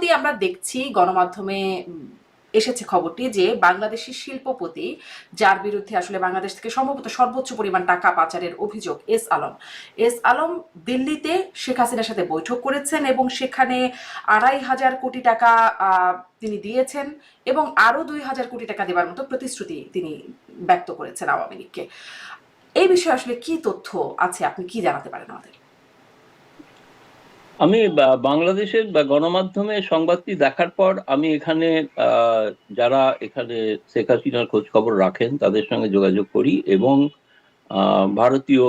সম্প্রতি আমরা দেখছি গণমাধ্যমে এসেছে খবরটি যে বাংলাদেশি শিল্পপতি, যার বিরুদ্ধে আসলে বাংলাদেশ থেকে সম্ভবত সর্বোচ্চ পরিমাণ টাকা পাচারের অভিযোগ, এস আলম দিল্লিতে শেখ হাসিনার সাথে বৈঠক করেছেন এবং সেখানে 2,500 কোটি টাকা তিনি দিয়েছেন এবং আরো 2,000 কোটি টাকা দেওয়ার মতো প্রতিশ্রুতি তিনি ব্যক্ত করেছেন আওয়ামী লীগকে। এই বিষয়ে আসলে কি তথ্য আছে, আপনি কি জানাতে পারেন আমাদের? আমি বাংলাদেশের গণমাধ্যমে সংবাদটি দেখার পর আমি এখানে যারা এখানে শেখ হাসিনার খোঁজ খবর রাখেন তাদের সঙ্গে যোগাযোগ করি এবং ভারতীয়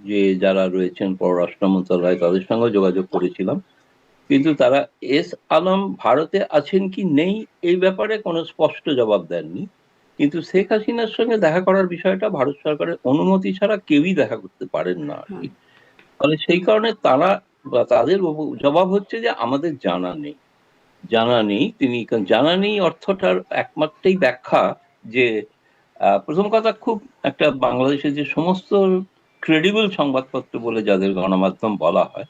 যে যারা রয়েছেন পররাষ্ট্র মন্ত্রণালয় তাদের সঙ্গে যোগাযোগ করেছিলাম, কিন্তু তারা এস আলম ভারতে আছেন কি নেই এই ব্যাপারে কোনো স্পষ্ট জবাব দেননি। কিন্তু শেখ হাসিনার সঙ্গে দেখা করার বিষয়টা ভারত সরকারের অনুমতি ছাড়া কেউই দেখা করতে পারেন না আর কি। ফলে সেই কারণে তারা তাদের জবাব হচ্ছে যে আমাদের জানা নেই। তিনি জানা নেই অর্থটার একমাত্রই ব্যাখ্যা যে প্রথম কথা, খুব একটা বাংলাদেশের যে সমস্ত ক্রেডিবল সংবাদপত্র বলে যাদের গণমাধ্যম বলা হয়,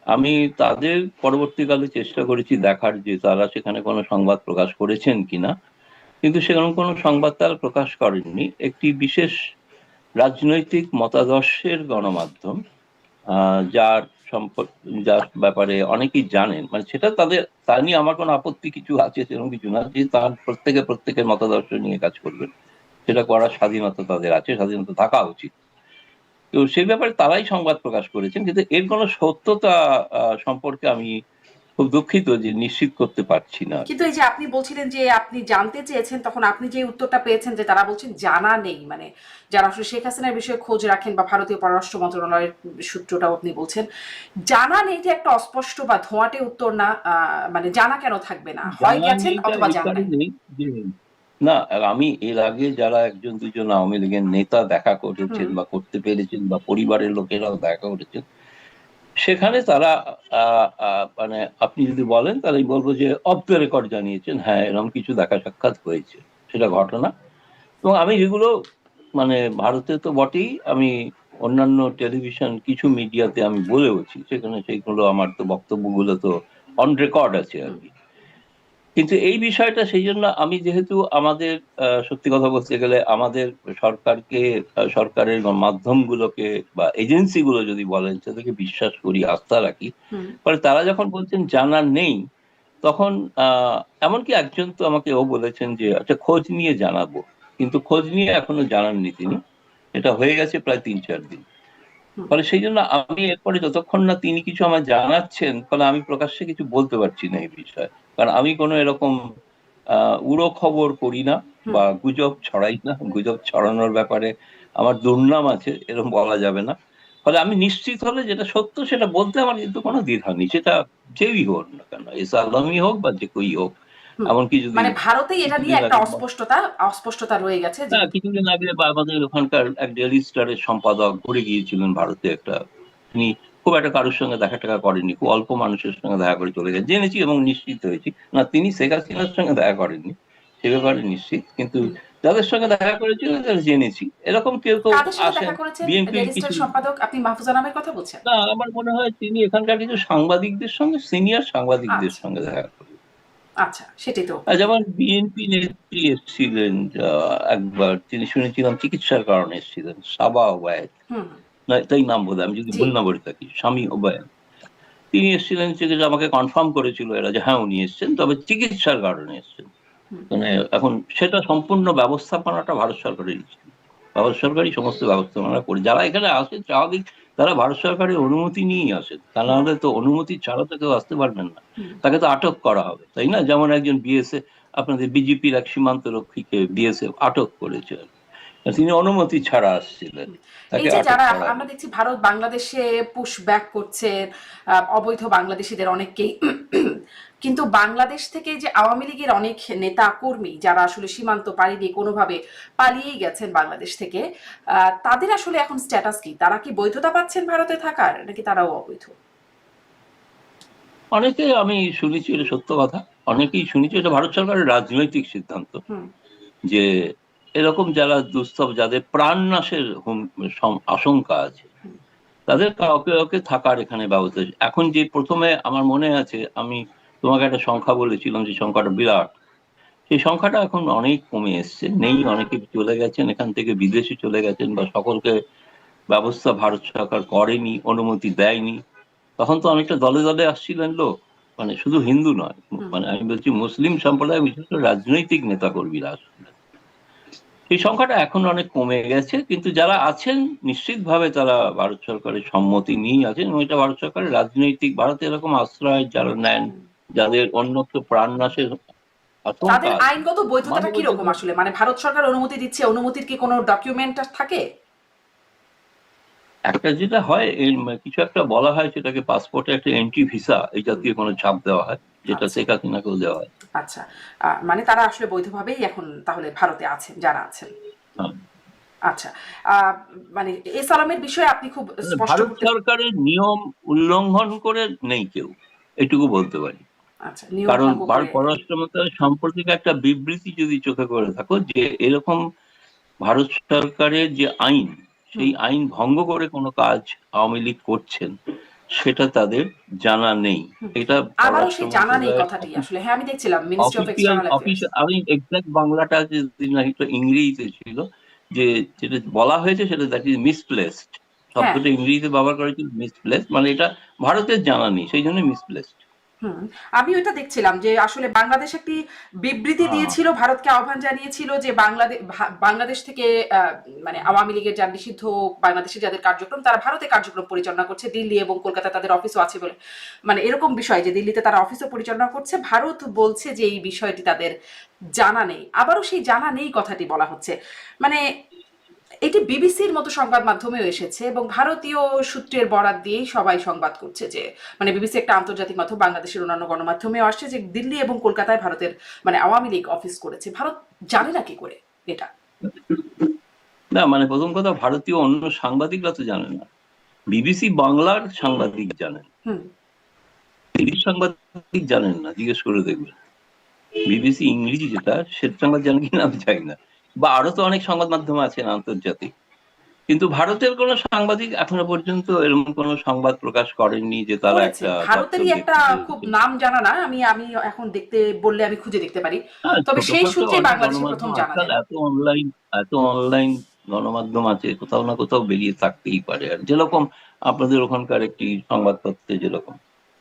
আমি তাদের পরবর্তীকালে চেষ্টা করেছি দেখার যে তারা সেখানে কোনো সংবাদ প্রকাশ করেছেন কিনা, কিন্তু সেরকম কোনো সংবাদ তারা প্রকাশ করেননি। একটি বিশেষ রাজনৈতিক মতাদর্শের গণমাধ্যম যার যার ব্যাপারে অনেকেই জানেন, মানে সেটা তা নিয়ে আমার কোনো আপত্তি কিছু আছে সেরকম কিছু না, যে তার প্রত্যেকের মতাদর্শ নিয়ে কাজ করবেন, সেটা করার স্বাধীনতা তাদের আছে, স্বাধীনতা থাকা উচিত। তো সেই ব্যাপারে তারাই সংবাদ প্রকাশ করেছেন, কিন্তু এর কোনো সত্যতা সম্পর্কে আমি খুব দুঃখিত যে নিশ্চিত করতে পারছি না। কিন্তু এই যে আপনি বলছিলেন যে আপনি জানতে চেয়েছেন, তখন আপনি যে উত্তরটা পেয়েছেন যে তারা বলছেন জানা নেই, মানে যারা আসলে শেখ হাসিনার বিষয়ে খোঁজ রাখেন বা ভারতীয় পররাষ্ট্র মন্ত্রণালয়ের সূত্রটাও আপনি বলছেন জানা নেই, যে একটা অস্পষ্ট বা ধোঁয়াটে উত্তর না। মানে জানা কেন থাকবে না, হয় গেছেন অথবা জানা নেই। না, আমি এর আগে যারা একজন দুজন আওয়ামী লীগের নেতা দেখা করেছেন বা করতে পেরেছেন বা পরিবারের লোকেরাও দেখা করেছেন, সেখানে তারা মানে আপনি যদি বলেন তাহলে বলবো যে অফ দ্য রেকর্ড জানিয়েছেন, হ্যাঁ এরকম কিছু দেখা সাক্ষাৎ হয়েছে, সেটা ঘটনা। এবং আমি যেগুলো মানে ভারতে তো বটেই, আমি অন্যান্য টেলিভিশন কিছু মিডিয়াতে আমি বলেওছি, সেখানে সেইগুলো আমার তো বক্তব্যগুলো তো অন রেকর্ড আছে আর কি। কিন্তু এই বিষয়টা সেই জন্য আমি যেহেতু আমাদের সত্যি কথা বলতে গেলে আমাদের সরকারের মাধ্যমগুলোকে বা এজেন্সিগুলো যদি বলেন সেটাকে বিশ্বাস করি, আস্থা রাখি। ফলে তারা যখন বলছেন জানা নেই, তখন এমনকি একজন তো আমাকে বলেছেন যে আচ্ছা খোঁজ নিয়ে জানাবো, কিন্তু খোঁজ নিয়ে এখনো জানাননি তিনি। এটা হয়ে গেছে প্রায় 3-4 দিন। ফলে সেই জন্য আমি এরপরে যতক্ষণ না তিনি কিছু আমায় জানাচ্ছেন, ফলে আমি প্রকাশ্যে কিছু বলতে পারছি না এই বিষয়ে। কারণ আমি কোনো এরকম উড়ো খবর করি না বা গুজব ছড়াই না। গুজব ছড়ানোর ব্যাপারে আমার দুর্নাম আছে, এরকম বলা যাবে না। ফলে আমি নিশ্চিত হলে যেটা সত্য সেটা বলতে আমার কিন্তু কোনো দ্বিধা নেই, সেটা যেই হোক না কেন, এস আলমই হোক বা যে কেউই হোক। এমনকি যদি মানে ভারতেই এটা নিয়ে কিছুদিন একটা আগে অস্পষ্টতা রয়ে গেছে। কিছুদিন আগে আমাদের ওখানকার এক ডেইলি স্টারের সম্পাদক ঘুরে গিয়েছিলেন ভারতে, তিনি খুব একটা কারোর সঙ্গে দেখা টাকা করেননি, খুব অল্প মানুষের সঙ্গে দেখা করে চলে গেছে, জেনেছি এবং নিশ্চিত হয়েছি না তিনি শেখ হাসিনার সঙ্গে দেখা করেননি, সে ব্যাপারে নিশ্চিত। কিন্তু যাদের সঙ্গে দেখা করেছিল তাদের জেনেছি, এরকম কেউ কেউ কাদের সাথে দেখা আসেন। করেছেন বিএনপির ডেইলি কিছু, স্টার সম্পাদক? আপনি মাহফুজা নামের কথা বলছেন? না আমার মনে হয় তিনি এখানকার কিছু সাংবাদিকদের সঙ্গে, সিনিয়র সাংবাদিকদের আচ্ছা সঙ্গে দেখা করেন। আচ্ছা, সেটাই তো। যেমন বিএনপি নেত্রী এসেছিলেন একবার, তিনি শুনেছিলাম চিকিৎসার কারণে এসেছিলেন, সাবা ওবায়েদ, না তাই নাম বোধ, আমি যদি জি। ভুল না বলে থাকি, স্বামী ওবায়েদ। তিনি এসেছিলেন, চিকিৎসা আমাকে কনফার্ম করেছিল এরা যে হ্যাঁ উনি এসছেন, তবে চিকিৎসার কারণে এসছেন। মানে এখন সেটা সম্পূর্ণ ব্যবস্থাপনাটা ভারত সরকারেরই ছিল, ভারত সরকারই সমস্ত ব্যবস্থাপনা করে। যারা এখানে আসেন স্বাভাবিক তারা ভারত সরকারের অনুমতি নিয়েই আসেন, তা নাহলে তো অনুমতি ছাড়া তো কেউ আসতে পারবেন না, তাকে তো আটক করা হবে, তাই না? যেমন একজন বিএসএফ, আপনাদের বিজেপির এক সীমান্ত রক্ষীকে বিএসএফ আটক করেছে, তিনি অনুমতি ছাড়া আসছিলেন, এই তাকে যে আটক যারা করা আমরা হয়েছে। দেখছি ভারত বাংলাদেশে পুশ ব্যাক করছে অবৈধ বাংলাদেশিদের অনেককেই, কিন্তু বাংলাদেশ থেকে যে আওয়ামী লীগের অনেক নেতা কর্মী যারা আসলে সীমান্ত পাড়ি দিয়ে কোনোভাবে পালিয়েই গেছেন বাংলাদেশ থেকে, তাদের আসলে এখন স্ট্যাটাস কি? তারা কি বৈধতা পাচ্ছেন ভারতে থাকার, নাকি তারাও অবৈধ? অনেকে আমি শুনেছি, এটা সত্য কথা, অনেকেই শুনেছি এটা ভারত সরকারের রাজনৈতিক সিদ্ধান্ত যে এরকম যারা দুস্থ, যাদের প্রাণ নাশের আশঙ্কা আছে, তাদের কাউকে কাউকে থাকার এখানে ব্যবস্থা। এখন যে প্রথমে আমার মনে আছে আমি তোমাকে একটা সংখ্যা বলেছিলাম যে সংখ্যাটা বিরাট, সেই সংখ্যাটা এখন অনেক কমে এসছে, নেই, অনেকে চলে গেছেন এখান থেকে, বিদেশে চলে গেছেন, বা সকলকে ব্যবস্থা ভারত সরকার করেনি, অনুমতি দেয়নি। তখন তো অনেকটা দলে দলে আসছিলেন লোক, মানে শুধু হিন্দু নয়, হুম। মানে আমি বলছি মুসলিম সম্প্রদায়, বিশেষ করে রাজনৈতিক নেতা কর্মীরা আসছিলেন। সেই সংখ্যাটা এখন অনেক কমে গেছে, কিন্তু যারা আছেন নিশ্চিতভাবে তারা ভারত সরকারের সম্মতি নিয়ে আছেন, এবং এটা ভারত সরকারের রাজনৈতিক, ভারতে এরকম আশ্রয় যারা নেন, হুম। যাদের অন্যত্র প্রাণনাশের আশঙ্কা তাদের আছে, আইনগত বৈধতাটা মাঝে মধ্যে কিরকম আসলে, মানে ভারত সরকার অনুমতি দিচ্ছে, অনুমতির কি কোনো ডকুমেন্ট থাকে? একটা যেটা হয় কিছু একটা বলা হয়, সেটাকে পাসপোর্টে একটা এন্ট্রি ভিসা এই হুম। জাতীয় কোনো ছাপ দেওয়া হয়, যেটা আচ্ছা। শেখ হাসিনাকেও দেওয়া হয়। আচ্ছা। মানে তারা আসলে বৈধভাবেই এখন তাহলে ভারতে আছেন, যারা আছেন। হ্যাঁ। আচ্ছা। আহ, মানে এস আলমের বিষয়ে আপনি খুব মানে স্পষ্ট ভারত করতে। সরকারের নিয়ম উল্লঙ্ঘন করে নেই কেউ, এটুকু বলতে পারি। আচ্ছা, নিয়ম কারণ ভঙ্গ করে। পররাষ্ট্র মন্ত্রণালয় সাম্প্রতিক একটা বিবৃতি যদি চোখে করে থাকো, যে এরকম ভারত সরকারের যে আইন, হুম। সেই আইন ভঙ্গ করে কোনো কাজ আওয়ামী লীগ করছেন, সেটা তাদের জানা নেই। হুম। এটা আমারও পররাষ্ট্র সেই জানা নেই মন্ত্রণালয়ের কথাটি আসলে, হ্যাঁ আমি দেখছিলাম ministry of official external office, affairs. আমি এক্সাক্ট বাংলাটা যদি না একটু ইংরেজিতে ছিল, যে যেটা বলা হয়েছে সেটা দ্যাট ইজ মিসপ্লেসড, হ্যাঁ। শব্দটা ইংরেজিতে ব্যবহার করা হয়েছিল মিসপ্লেসড, মানে এটা ভারতের জানা নেই, সেই জন্য মিসপ্লেসড। হুম। আমি ওইটা দেখছিলাম যে আসলে বাংলাদেশ একটি বিবৃতি হ্যাঁ, দিয়েছিল, ভারতকে আহ্বান জানিয়েছিল যে বাংলাদেশ থেকে মানে আওয়ামী লীগের যারা নিষিদ্ধ বাংলাদেশে যাদের কার্যক্রম, তারা ভারতে কার্যক্রম পরিচালনা করছে, দিল্লি এবং কলকাতা তাদের অফিসও আছে বলে, মানে এরকম বিষয় যে দিল্লিতে তারা অফিসও পরিচালনা করছে। ভারত বলছে যে এই বিষয়টি তাদের জানা নেই, আবারও সেই জানা নেই কথাটি বলা হচ্ছে। মানে এটি বিবিসির মতো সংবাদ মাধ্যমেও এসেছে এবং ভারতীয় সূত্রের বরাত দিয়েই সবাই সংবাদ করছে যে, মানে বিবিসি একটা আন্তর্জাতিক মাধ্যম, বাংলাদেশের অন্যান্য গণমাধ্যমেও আসছে যে দিল্লি এবং কলকাতায় ভারতের মানে আওয়ামী লীগ অফিস করেছে। ভারত জানে না কি করে এটা? না মানে প্রথম কথা, ভারতীয় অন্য সাংবাদিকরা তো জানে না, বিবিসি বাংলার সাংবাদিক জানেন, হুম। ইংলিশ সাংবাদিক জানেন না, জিজ্ঞেস করে দেখবেন। বিবিসি ইংরেজি যেটা, সেটা সংবাদ জানেন কিনা আমি জানি না, বা আরো তো অনেক সংবাদ মাধ্যম আছেন আন্তর্জাতিক, কিন্তু ভারতের কোন সাংবাদিক এখনো পর্যন্ত এরকম কোন সংবাদ প্রকাশ করেননি যে তারা করেছে একটা তথ্য ভারতেরই একটা খুব দেখতে। নাম জানা না, আমি আমি এখন দেখতে বললে আমি খুঁজে দেখতে পারি, হ্যাঁ, তবে সেই ছোটখাটো সূত্রে অনেক বাংলাদেশে প্রথম গণমাধ্যম, জানা আজকাল যায়। এত অনলাইন গণমাধ্যম আছে, কোথাও না কোথাও বেরিয়ে থাকতেই পারে। আর যেরকম আপনাদের ওখানকার একটি সংবাদপত্রে যেরকম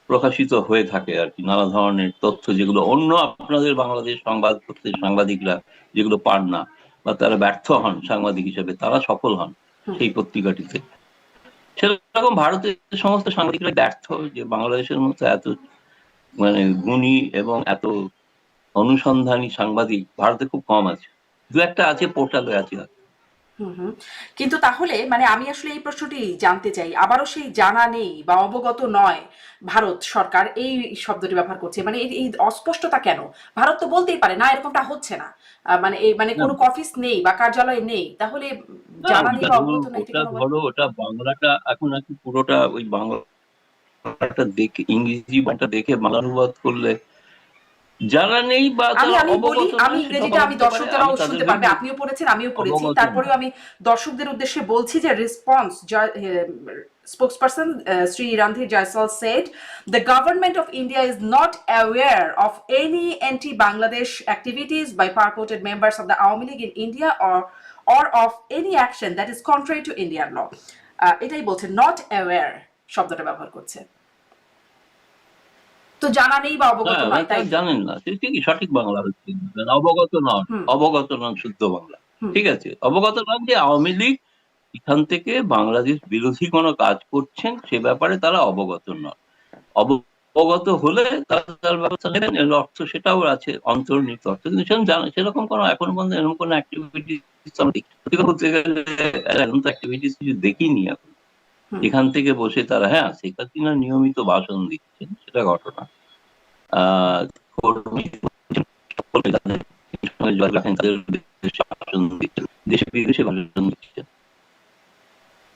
প্রকাশিত হয়ে থাকে আর কি, নানা ধরনের তথ্য যেগুলো অন্য আপনাদের বাংলাদেশ সংবাদপত্রের সাংবাদিকরা যেগুলো পান না, বা তারা ব্যর্থ হন সাংবাদিক হিসেবে, তারা সফল হন হুম। সেই পত্রিকাটিতে, সেরকম ভারতের সমস্ত সাংবাদিকরা ব্যর্থ, যে বাংলাদেশের মতো এত মানে গুণী এবং এত অনুসন্ধানী সাংবাদিক ভারতে খুব কম আছে, দু একটা আছে, পোর্টালে আছে। হুম, হুম। কিন্তু তাহলে মানে আমি আসলে এই প্রশ্নটি জানতে চাই, আবারও সেই জানা নেই বা অবগত নয় ভারত সরকার এই শব্দটি ব্যবহার করছে, মানে এই এই অস্পষ্টতা কেন? ভারত তো বলতেই পারে না এরকমটা হচ্ছে না, মানে এই মানে না, কোনো অফিস নেই বা কার্যালয় নেই, তাহলে না, জানা নেই বা অবগত নেই এটি ওটা কেন বলে? ধরো, ওটা বাংলাটা এখন আর কি, পুরোটা ওই বাংলাটা দেখে, ইংরেজি বাংলাটা দেখে বাংলা অনুবাদ করলে যারা নেই বা আমি তারা আমি বলি, অবগত আমি নয়, সেটা ইংরেজিটা বলা আমি যেতে পারে, আমি দর্শকদেরও শুনতে তাদেরকে পারবে, বলবো আপনিও পড়েছেন আমিও পড়েছি, অবগত তারপরেও নয়। আমি দর্শকদের উদ্দেশ্যে বলছি যে response spokesperson Sri Randhir Jaiswal said the government of India is not aware of any anti-Bangladesh activities by purported members of the Awami League in India or of any action that is contrary to Indian law. এটাই বলছে, not aware শব্দটা ব্যবহার করছে, তো জানা নেই বা অবগত হ্যাঁ, নয়, তারা তাই তো? জানেন না, সে ঠিকই, সঠিক বাংলা হচ্ছে, অবগত নন, হুম। অবগত নন শুদ্ধ বাংলা। হুম। ঠিক আছে, অবগত নন যে আওয়ামী লীগ এখান থেকে বাংলাদেশ বিরোধী কোনো কাজ করছেন সে ব্যাপারে তারা অবগত নন। অবগত হলে তারা তার ব্যবস্থা নেবেন, এর অর্থ সেটাও আছে, অন্তর্নিহিত অর্থ, কিন্তু সেরকম কোনো এখনো পর্যন্ত এরকম কোনো অ্যাক্টিভিটিস বলতে গেলে এরকম তো অ্যাক্টিভিটিস কিছু দেখিনি এখন, হুম। এখান থেকে বসে তারা, হ্যাঁ শেখ হাসিনা নিয়মিত ভাষণ দিচ্ছেন, সেটা ঘটনা। আহ কর্মী সকলে তাদের সঙ্গে যোগাযোগ রাখেন, তাদের দেশে ভাষণ দিচ্ছেন, দেশে বিদেশে ভাষণ দিচ্ছেন,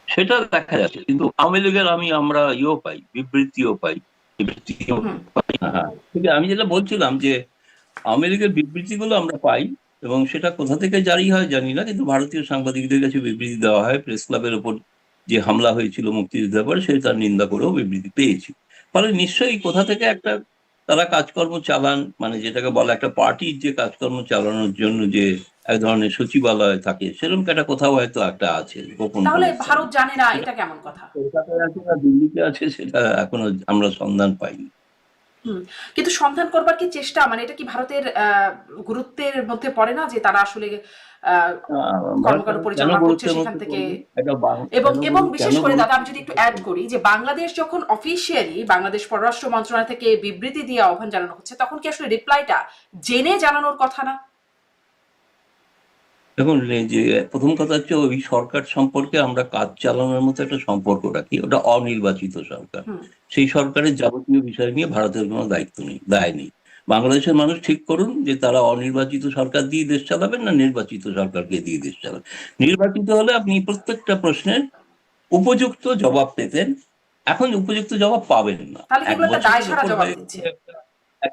সেটা দেখা যাচ্ছে। কিন্তু আওয়ামী লীগের আমরা পাই, বিবৃতিও পাই, বিবৃতিও হুম। পাই। হ্যাঁ, ঠিক আছে, আমি যেটা বলছিলাম যে আওয়ামী লীগের বিবৃতিগুলো আমরা পাই, এবং সেটা কোথা থেকে জারি হয় জানি না, কিন্তু ভারতীয় সাংবাদিকদের কাছে বিবৃতি দেওয়া হয়। প্রেস ক্লাবের উপর যে হামলা হয়েছিল মুক্তিযুদ্ধের পরে, সে তার নিন্দা করেও বিবৃতি পেয়েছি। ফলে নিশ্চয়ই কোথা থেকে একটা তারা কাজকর্ম চালান, মানে যেটাকে বলা একটা পার্টির যে কাজকর্ম চালানোর জন্য যে এক ধরনের সচিবালয় থাকে, সেরকম একটা কোথাও হয়তো একটা আছে গোপন তাহলে কোনো স্থানে। ভারত জানে না, সেটা এটা কেমন কথা? কলকাতায় আছে না দিল্লিতে আছে সেটা এখনো আমরা সন্ধান পাইনি। হুম। কিন্তু সন্ধান করবার কি চেষ্টা, মানে এটা কি ভারতের গুরুত্বের মধ্যে পড়ে না যে তারা আসলে ভারত কর্মকাণ্ড কেন পরিচালনা করছে গুরুত্বের সেখান মধ্যে থেকে? পড়বে? এটা এবং এবং কেন বিশেষ করে দাদা গুরুত্বের আমি যদি একটু মধ্যে অ্যাড পড়বে? করি যে বাংলাদেশ যখন অফিসিয়ালি বাংলাদেশ পররাষ্ট্র মন্ত্রণালয় থেকে বিবৃতি দিয়ে আহ্বান জানানো হচ্ছে, তখন কি আসলে রিপ্লাইটা জেনে জানানোর কথা না? দেখুন, এই যে প্রথম কথা হচ্ছে ওই সরকার সম্পর্কে আমরা কাজ চালানোর মতো একটা সম্পর্ক রাখি, ওটা অনির্বাচিত সরকার। হুম। সেই সরকারের যাবতীয় বিষয় নিয়ে ভারতের কোনো দায়িত্ব নেই, দায় নেই। বাংলাদেশের মানুষ ঠিক করুন যে তারা অনির্বাচিত সরকার দিয়ে দেশ চালাবেন না নির্বাচিত সরকারকে দিয়ে দেশ চালাবেন। নির্বাচিত হলে আপনি প্রত্যেকটা প্রশ্নের উপযুক্ত জবাব পেতেন, এখন উপযুক্ত জবাব পাবেন না। তাহলে কি এক এগুলো একটা দায় বছরের সারা ওপর জবাব হয়ে দিচ্ছে? গেছে,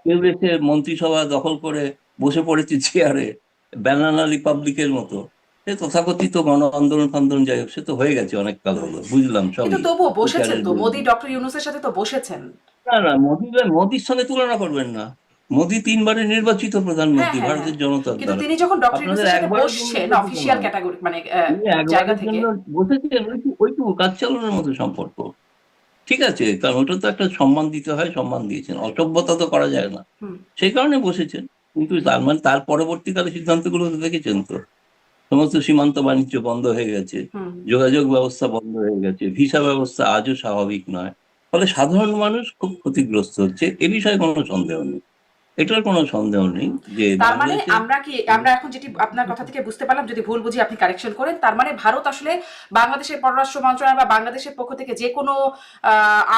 কেউ এসে মন্ত্রিসভা দখল করে বসে পড়েছে চেয়ারে, ব্যানানা রিপাবলিকের মতো। সে তথাকথিত গণ আন্দোলন ফান্দোলন, যাই হোক, সে তো হয়ে গেছে অনেক কাল হুম। হলো, বুঝলাম কিন্তু সবই তবুও বসেছেন বিচারের তো, মোদি বিরুদ্ধে। ডক্টর ইউনূসের সাথে তো বসেছেন। না না, মোদির সঙ্গে তুলনা করবেন না। মোদি 3 বারের নির্বাচিত হ্যাঁ, প্রধানমন্ত্রী হ্যাঁ, হ্যাঁ। ভারতের জনতার কিন্তু দ্বারা। তিনি যখন ডক্টর আপনাদের ইউনূসের সাথে একবারের জন্য বসছেন বসেছেন অফিসিয়াল নয়, ক্যাটাগরি মানে তিনি জায়গা একবারের থেকে। জন্য বসেছেন, ওইটুকু কাজ চালানোর মতো সম্পর্ক। ঠিক আছে, কারণ ওটা তো একটা সম্মান দিতে হয়, সম্মান দিয়েছেন, অসভ্যতা তো করা যায় না, হুম। সেই কারণে বসেছেন। কিন্তু তার মানে তার পরবর্তীকালে সিদ্ধান্তগুলো তো দেখেছেন তো, সমস্ত সীমান্ত বাণিজ্য বন্ধ হয়ে গেছে, হুম। যোগাযোগ ব্যবস্থা বন্ধ হয়ে গেছে, ভিসা ব্যবস্থা আজও স্বাভাবিক নয়। ফলে সাধারণ মানুষ খুব ক্ষতিগ্রস্ত হচ্ছে, এ বিষয়ে কোনো সন্দেহ নেই, এটার কোনো সন্দেহ নেই যে তার মানে বাংলাদেশে। আমরা এখন যেটি আপনার কথা থেকে বুঝতে পারলাম, যদি ভুল বুঝি আপনি কারেকশন করেন, তার মানে ভারত আসলে বাংলাদেশের পররাষ্ট্র মন্ত্রণালয় বা বাংলাদেশের পক্ষ থেকে যে কোনো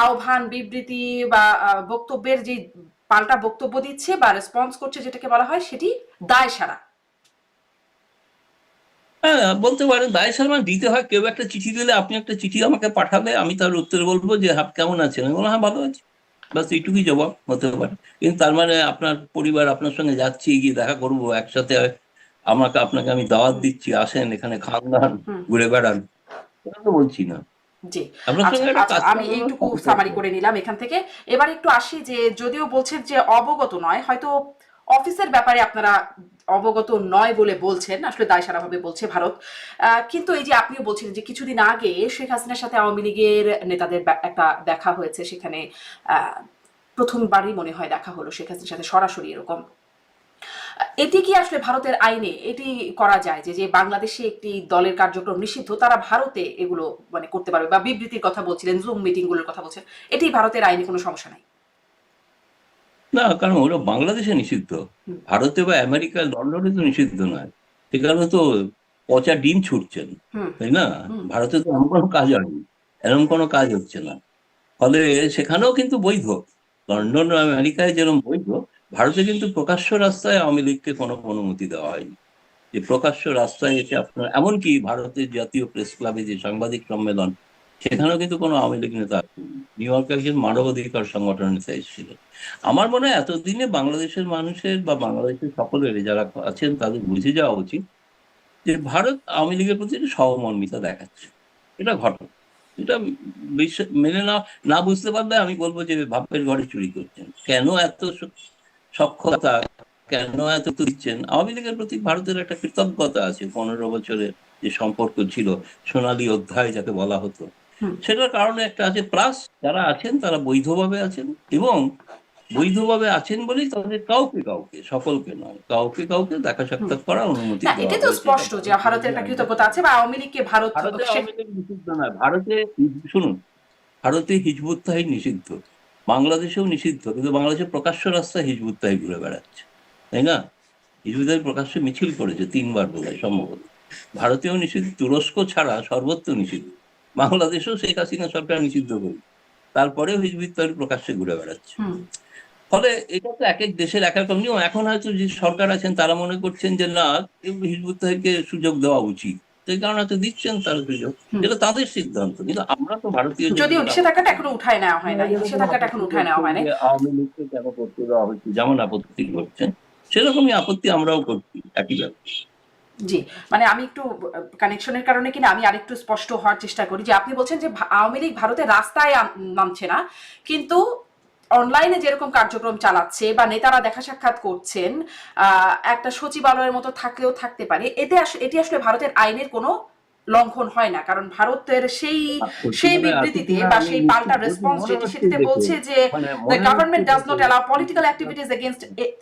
আহ্বান, বিবৃতি বা বক্তব্যের যে পাল্টা বক্তব্য দিচ্ছে বা রেসপন্স করছে, যেটাকে বলা হয়, সেটি দায় সারা। হ্যাঁ, বলতে পারেন দায় সালমান দিতে হয়। কেউ একটা চিঠি দিলে, আপনি একটা চিঠি আমাকে পাঠাবে, আমি তার উত্তরে বলবো যে কেমন আছেন, আমি বলবো হ্যাঁ ভালো আছি, বাস এইটুকুই জবাব হতে পারে। কিন্তু তার মানে আপনার পরিবার আপনার সঙ্গে যাচ্ছি, গিয়ে দেখা করবো একসাথে, আপনাকে আমি দাওয়াত হুম। দিচ্ছি, আসেন এখানে খান দান, হুম। ঘুরে বেড়ান, এটা তো বলছি না। জি। আপনার আচ্ছা, সঙ্গে একটা আচ্ছা, কাজ আমি চালানোর এইটুকু সম্পর্ক। সামারি করে নিলাম এখান থেকে। এবার একটু আসি যে যদিও বলছেন যে অবগত নয়, হয়তো অফিসের ব্যাপারে আপনারা অবগত নয় বলে বলছেন, আসলে দায়সারাভাবে বলছে ভারত। কিন্তু এই যে আপনিও বলছিলেন যে কিছুদিন আগে শেখ হাসিনার সাথে আওয়ামী লীগের নেতাদের একটা দেখা হয়েছে, সেখানে আহ, প্রথমবারই মনে হয় দেখা হলো শেখ হাসিনার সাথে সরাসরি এরকম। এটি কি আসলে ভারতের আইনে এটি করা যায় যে যে বাংলাদেশে একটি দলের কার্যক্রম নিষিদ্ধ, তারা ভারতে এগুলো মানে করতে পারবে? বা বিবৃতির কথা বলছিলেন, জুম মিটিং গুলোর কথা বলছেন, এটি ভারতের আইনে কোনো সমস্যা নাই? না, কারণ ওরা বাংলাদেশে নিষিদ্ধ, হুম। ভারতে বা আমেরিকা লন্ডনে তো নিষিদ্ধ নয়। সেখানে তো পচা ডিম ছুটছেন, হুম। তাই না? হুম। ভারতে তো এমন কোনো কাজ হয়নি, এরকম কোনো কাজ হচ্ছে না। ফলে সেখানেও কিন্তু বৈধ, লন্ডন ও আমেরিকায় যেরকম বৈধ, ভারতে কিন্তু প্রকাশ্য রাস্তায় আওয়ামী লীগকে কোনো অনুমতি দেওয়া হয়নি। যে প্রকাশ্য রাস্তায় এসে আপনার, এমনকি ভারতের জাতীয় প্রেস ক্লাবে যে সাংবাদিক সম্মেলন, সেখানেও কিন্তু কোনো আওয়ামী লীগ নেতা আসেনি। নিউ ইয়র্কে একজন মানবাধিকার সংগঠনের নেতা এসেছিলেন। আমার মনে হয় এতদিনে বাংলাদেশের মানুষের বা বাংলাদেশের সকলের যারা আছেন তাদের বুঝে যাওয়া উচিত যে ভারত আওয়ামী লীগের প্রতি একটা সহমর্মিতা দেখাচ্ছে, এটা ঘটনা। এটা মেনে না না বুঝতে পারলে আমি বলবো যে বাপের ঘরে চুরি করছেন। কেন এত সক্ষতা, কেন এত দিচ্ছেন? আওয়ামী লীগের প্রতি ভারতের একটা কৃতজ্ঞতা আছে, 15 বছরের যে সম্পর্ক ছিল, সোনালী অধ্যায় যাকে বলা হতো, হুম। সেটার কারণে একটা আছে। প্লাস যারা আছেন তারা বৈধভাবে আছেন, এবং বৈধভাবে আছেন বলেই তাদের কাউকে কাউকে, সকলকে নয়, কাউকে কাউকে দেখা হুম। সাক্ষাৎ করার অনুমতি না, দেওয়া এটা তো হয়েছে, এটা স্পষ্ট যে ভারতীয় ভারতের যে একটা আইন কৃতজ্ঞতা আছে। আছে বা আওয়ামী লীগকে ভারত ভারতে শেখ। আওয়ামী লীগ নিষিদ্ধ নয়, ভারতে, শুনুন, ভারতে হিজবুত তাহির নিষিদ্ধ, বাংলাদেশেও নিষিদ্ধ, কিন্তু বাংলাদেশে প্রকাশ্য রাস্তায় হিজবুত তাহির ঘুরে বেড়াচ্ছে, তাই না? হিজবুত তাহির প্রকাশ্যে মিছিল করেছে 3 বার বোধহয় সম্ভবত। ভারতেও নিষিদ্ধ, তুরস্ক ছাড়া সর্বত্র নিষিদ্ধ। বাংলাদেশেও শেখ হাসিনা সরকার নিষিদ্ধ করে, তারপরেও হিজবুত তাহির প্রকাশ্যে ঘুরে বেড়াচ্ছে। হুম। ফলে এটা তো এক এক দেশের এক এক রকম নিয়ম। এখন হয়তো যে সরকার আছেন তারা মনে করছেন যে না, হিজবুত তাহরিরকে সুযোগ দেওয়া উচিত, সেই কারণে হয়তো দিচ্ছেন তারা সুযোগ, হুম। যেটা তাদের সিদ্ধান্ত। কিন্তু আমরা তো ভারতীয় যে যদিও নিষেধাজ্ঞাটা এখনো উঠায় নেওয়া হয় নাই, যেরকম নিষেধাজ্ঞাটা আপত্তি এখনো উঠায় নেওয়া করছেন হয় নাই। যে আওয়ামী লীগকে কেন করতে দেওয়া হচ্ছে, যেমন আপত্তি করছেন, সেরকমই আপত্তি আমরাও করছি, একই ব্যাপার। জি। মানে আমি একটু কানেকশনের কারণে কিনা আমি আরেকটু স্পষ্ট হওয়ার চেষ্টা করি যে আপনি বলছেন যে আওয়ামী লীগ ভারতের রাস্তায় নামছে না, কিন্তু অনলাইনে যেরকম কার্যক্রম চালাচ্ছে বা নেতারা দেখা সাক্ষাৎ করছেন, একটা সচিবালয়ের মতো থাকলেও থাকতে পারে, এটি আসলে ভারতের আইনের কোনো লঙ্ঘন হয় না, কারণ ভারতের সেই সেই সচিবালয় আছে বিবৃতিতে কিনা বা আমি সেই নিশ্চিত পাল্টা বলছি, রেসপন্স মনে যেটি, হচ্ছে সেটিতে দেখে, বলছে যে মানে দ্য মনে হচ্ছে গভর্নমেন্ট ডাজ নট দেখে allow political activities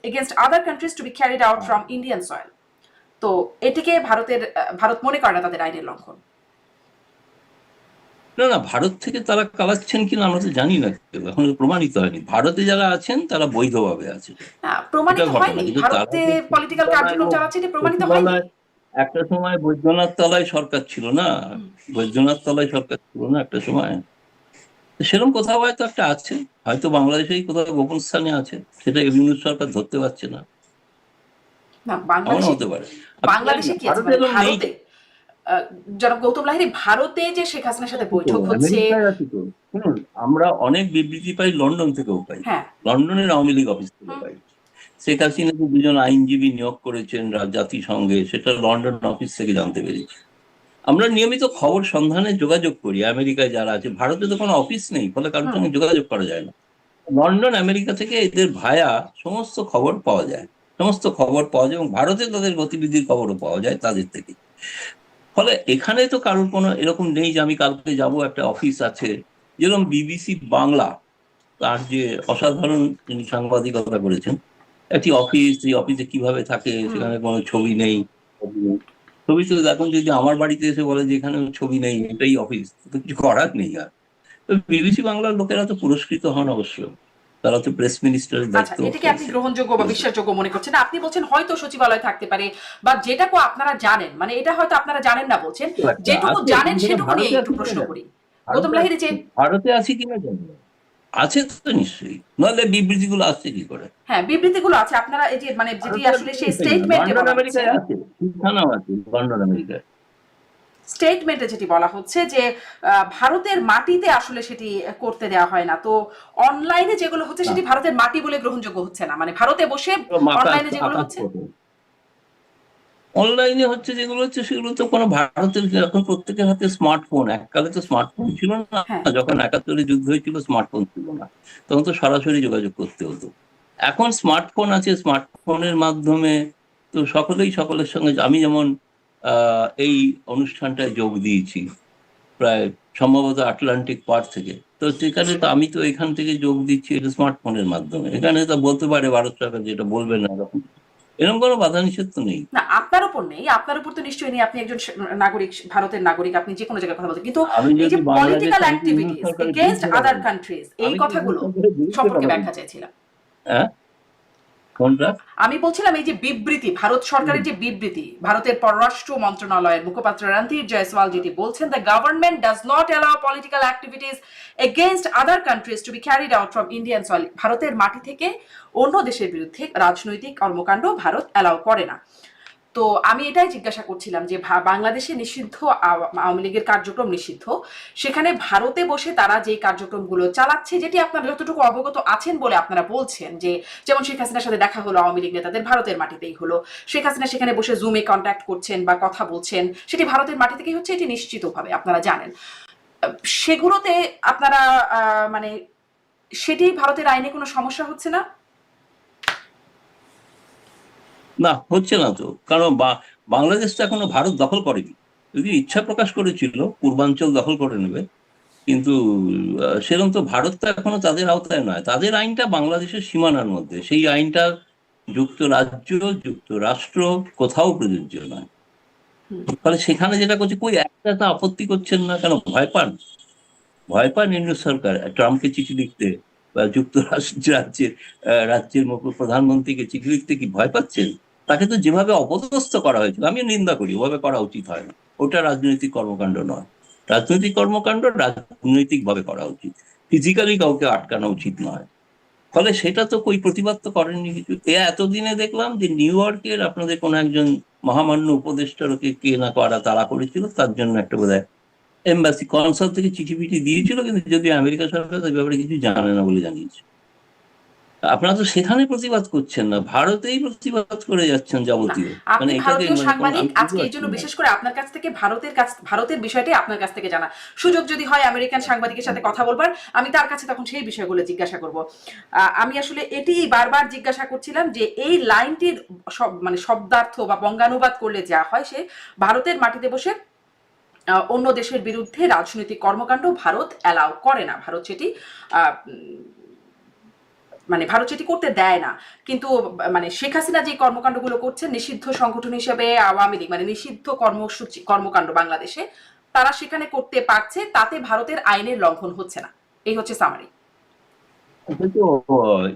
against other countries to be carried out from Indian soil. তো এটিকে ভারত মনে করে না তাদের আইনের লঙ্ঘন। না না, ভারত থেকে তারা কালাচ্ছেন কিনা আমরা তো জানি না, এখন প্রমাণিত হয়নি। ভারতে যারা আছেন তারা বৈধভাবে আছে, না, এটা প্রমাণিত ঘটনা। হয়নি। কিন্তু তারা ভারতে যে পলিটিক্যাল সচিবালয় কার্যক্রম হোক, চালাচ্ছে এটি প্রমাণিত হয়নি। সচিবালয় একটা সময় বৈদ্যনাথ তলায় সরকার ছিল না, বৈদ্যনাথ তলায় সরকার ছিল না একটা সময়, তো সেরকম কোথাও হয়তো একটা আছে, হয়তো বাংলাদেশেই কোথাও গোপন স্থানে আছে, সেটা ইউনূস সরকার ধরতে পারছে না, না, এমনও বাংলাদেশে, হতে পারে। আপনি জানেন বাংলাদেশে না কি আছে ভারতে মানে এরকম নেই। ভারতে জনাব গৌতম লাহিড়ী, ভারতে যে শেখ হাসিনার সাথে আছে তো, বৈঠক হচ্ছে। আমেরিকায় আছে তো। শুনুন, আমরা অনেক বিবৃতি পাই লন্ডন থেকেও পাই, হ্যাঁ। লন্ডনের আওয়ামী লীগ অফিস থেকে হুম। পাই। শেখ হাসিনাকে দুজন আইনজীবী নিয়োগ করেছেন জাতিসংঘে, সেটা লন্ডন অফিস থেকে জানতে পেরেছি। আমরা নিয়মিত খবর সন্ধানে যোগাযোগ করি আমেরিকায় যারা আছে, ভারতে তো কোনো অফিস নেই, ফলে কারোর হুম। সঙ্গে যোগাযোগ করা যায় না। লন্ডন আমেরিকা থেকে এদের ভায়া সমস্ত খবর পাওয়া যায়, সমস্ত খবর পাওয়া যায়, এবং ভারতে তাদের গতিবিধির খবরও পাওয়া যায় তাদের থেকে। ফলে এখানে তো কারোর কোনো এরকম নেই যে আমি কালকে যাব, একটা অফিস আছে। যেরকম বিবিসি বাংলা, তার যে অসাধারণ তিনি সাংবাদিকতা করেছেন, একটি অফিস, এই অফিসে কিভাবে থাকে, হুম। সেখানে কোনো ছবি নেই, ছবি নেই। ছবি তো এখন যদি আমার বাড়িতে এসে বলে যে এখানে ছবি নেই, এটাই অফিস, তো কিছু করার নেই আর। তো বিবিসি বাংলার লোকেরা তো পুরস্কৃত হন অবশ্য, তারা তো প্রেস মিনিস্টারের আচ্ছা, দায়িত্ব এটাকে আপনি পেয়েছে। গ্রহণযোগ্য বা বিশ্বাসযোগ্য মনে করছেন না? আপনি বলছেন হয়তো সচিবালয় থাকতে পারে, বা যেটাকে আপনারা জানেন, মানে এটা হয়তো আপনারা জানেন না বলছেন, তো একটা যেটুকু আছে, জানেন কিন্তু সেটা সেটুকু নিয়ে ভারতে একটু আছে কিনা প্রশ্ন জানি করি। না। গৌতম ভারতে লাহিড়ী, আছে, যে ভারতে আছে কিনা জানি না। আছে তো নিশ্চয়ই, নাহলে বিবৃতিগুলো আসছে কি করে? হ্যাঁ, বিবৃতিগুলো আছে, আপনারা এই যে মানে যেটি ভারতে আসলে আছে সেই কিনা? স্টেটমেন্টে লন্ডন বলা হচ্ছে, আমেরিকায় আছে, ঠিকানাও আছে লন্ডন আমেরিকায়। স্টেটমেন্টে যেটি বলা হচ্ছে যে ভারতের মাটিতে আসলে সেটি করতে দেওয়া হয় না। তো অনলাইনে যেগুলো হচ্ছে না, সেটি ভারতের মাটি বলে গ্রহণযোগ্য হচ্ছে না, মানে ভারতে বসে আকাশ অনলাইনে যেগুলো আকাশ হচ্ছে। পথে অনলাইনে হচ্ছে, যেগুলো হচ্ছে সেগুলো তো কোনো ভারতের, এখন প্রত্যেকের হাতে স্মার্টফোন, এককালে তো স্মার্টফোন ছিল না। হ্যাঁ। যখন ৭১-এ যুদ্ধ হয়েছিল স্মার্টফোন ছিল না, তখন তো সরাসরি যোগাযোগ করতে হতো। এখন স্মার্টফোন আছে, স্মার্টফোনের মাধ্যমে তো সকলেই সকলের সঙ্গে, আমি যেমন এই অনুষ্ঠানটায় যোগ দিয়েছি প্রায় সম্ভবত আটলান্টিক পার থেকে, তো সেখানে তো আমি তো এখান থেকে যোগ দিচ্ছি এটা স্মার্টফোনের মাধ্যমে। এখানে তো বলতে পারে ভারত সরকার যেটা বলবে না, এরকম এরকম কোনো বাধা নিষেধ তো নেই। না, আপনার উপর নেই, আপনার উপর তো নিশ্চয়ই নেই, আপনি একজন নাগরিক, ভারতের নাগরিক, আপনি যে কোনো জায়গায় কথা বলতে, কিন্তু আমি এই যে যদি বাংলাদেশ, পলিটিক্যাল আমি কি ইউনূস অ্যাক্টিভিটিস সরকারের এগেইনস্ট বিরুদ্ধে কথা আদার বলছি? কান্ট্রিজ, এই আমি কি ইউনূস কথাগুলো সরকারের বিরুদ্ধে সম্পর্কে কথা ব্যাখ্যা বলছি? চাইছিলাম। হ্যাঁ, কোনটা? আমি বলছিলাম এই যে বিবৃতি, ভারত সরকারের যে বিবৃতি, ভারতের পররাষ্ট্র মন্ত্রণালয়ের মুখপাত্র রণধীর জয়সওয়াল যেটি বলছেন, the government does not allow political activities against other countries to be carried out from Indian soil. ভারতের মাটি থেকে অন্য দেশের বিরুদ্ধে রাজনৈতিক কর্মকাণ্ড ভারত অ্যালাউ করে না। তো আমি এটাই জিজ্ঞাসা করছিলাম যে বাংলাদেশে নিষিদ্ধ আওয়ামী লীগের কার্যক্রম নিষিদ্ধ, সেখানে ভারতে বসে তারা যে কার্যক্রমগুলো চালাচ্ছে, যেটি আপনারা যতটুকু অবগত আছেন বলে আপনারা বলছেন, যে যেমন শেখ হাসিনার সাথে দেখা হলো আওয়ামী লীগ নেতাদের ভারতের মাটিতেই হলো, শেখ হাসিনা সেখানে বসে জুমে কন্ট্যাক্ট করছেন বা কথা বলছেন, সেটি ভারতের মাটি থেকেই হচ্ছে, এটি নিশ্চিতভাবে আপনারা জানেন। সেগুলোতে আপনারা মানে সেটি ভারতের আইনে কোনো সমস্যা হচ্ছে না? না, হচ্ছে না তো, কারণ বাংলাদেশ তো এখনো ভারত দখল করেনি। যদি ইচ্ছা প্রকাশ করেছিল পূর্বাঞ্চল দখল করে নেবে, কিন্তু সেরকম তো ভারত তো এখনো তাদের আওতায় নয়। তাদের আইনটা বাংলাদেশের সীমানার মধ্যে, সেই আইনটা যুক্তরাজ্য, যুক্তরাষ্ট্র কোথাও প্রযোজ্য নয়। ফলে সেখানে যেটা করছে, কই একটা তা আপত্তি করছেন না কেন? ভয় পান? ভয় পান ইউনূস সরকার ট্রাম্পকে চিঠি লিখতে, বা যুক্তরাষ্ট্র রাজ্যের প্রধানমন্ত্রীকে চিঠি লিখতে কি ভয় পাচ্ছেন? তাকে তো যেভাবে অপদস্থ করা হয়েছিল, আমিও নিন্দা করি, ওভাবে করা উচিত হয় না। ওটা রাজনৈতিক কর্মকাণ্ড নয়। রাজনৈতিক কর্মকাণ্ড রাজনৈতিক ভাবে করা উচিত, ফিজিক্যালি কাউকে আটকানো উচিত নয়। ফলে সেটা তো কই প্রতিবাদ তো করেননি কিছু। এতদিনে দেখলাম যে নিউ ইয়র্কের আপনাদের কোন একজন মহামান্য উপদেষ্টার ওকে কে না করা তাড়া করেছিল, তার জন্য একটা বোধহয় এম্বাসি কনসাল থেকে চিঠি ফিঠি দিয়েছিল, কিন্তু যদি আমেরিকা সরকার তার ব্যাপারে কিছু জানে না বলে জানিয়েছে। আপনারা তো সেখানে প্রতিবাদ করছেন না, ভারতেই প্রতিবাদ করে যাচ্ছেন না, যাবতীয়। আপনি এটাকে ভারতীয় সাংবাদিক, আমি বুঝতে আজকে এই পারছি জন্য না। বিশেষ করে আপনার কাছ থেকে ভারতের বিষয়টাই আপনার কাছ থেকে জানা। সুযোগ যদি হয় আমেরিকান সাংবাদিকের সাথে কথা বলবার, আমি তার কাছে তখন সেই বিষয়গুলো জিজ্ঞাসা করব। আমি আসলে এটি বারবার জিজ্ঞাসা করছিলাম যে এই লাইনটির মানে শব্দার্থ বা বঙ্গানুবাদ করলে যা হয়, সে ভারতের মাটিতে বসে অন্য দেশের বিরুদ্ধে রাজনৈতিক কর্মকাণ্ড ভারত অ্যালাউ করে না, ভারত সেটি আহ, মানে ভারত সেটি করতে দেয় না। কিন্তু মানে শেখ হাসিনা যে কর্মকাণ্ডগুলো করছে নিষিদ্ধ সংগঠন হিসেবে আওয়ামী লীগ, মানে নিষিদ্ধ কর্মকাণ্ড বাংলাদেশে তারা সেখানে করতে পারছে, তাতে ভারতের আইনের লঙ্ঘন হচ্ছে না। এই হচ্ছে সামারি। এটা তো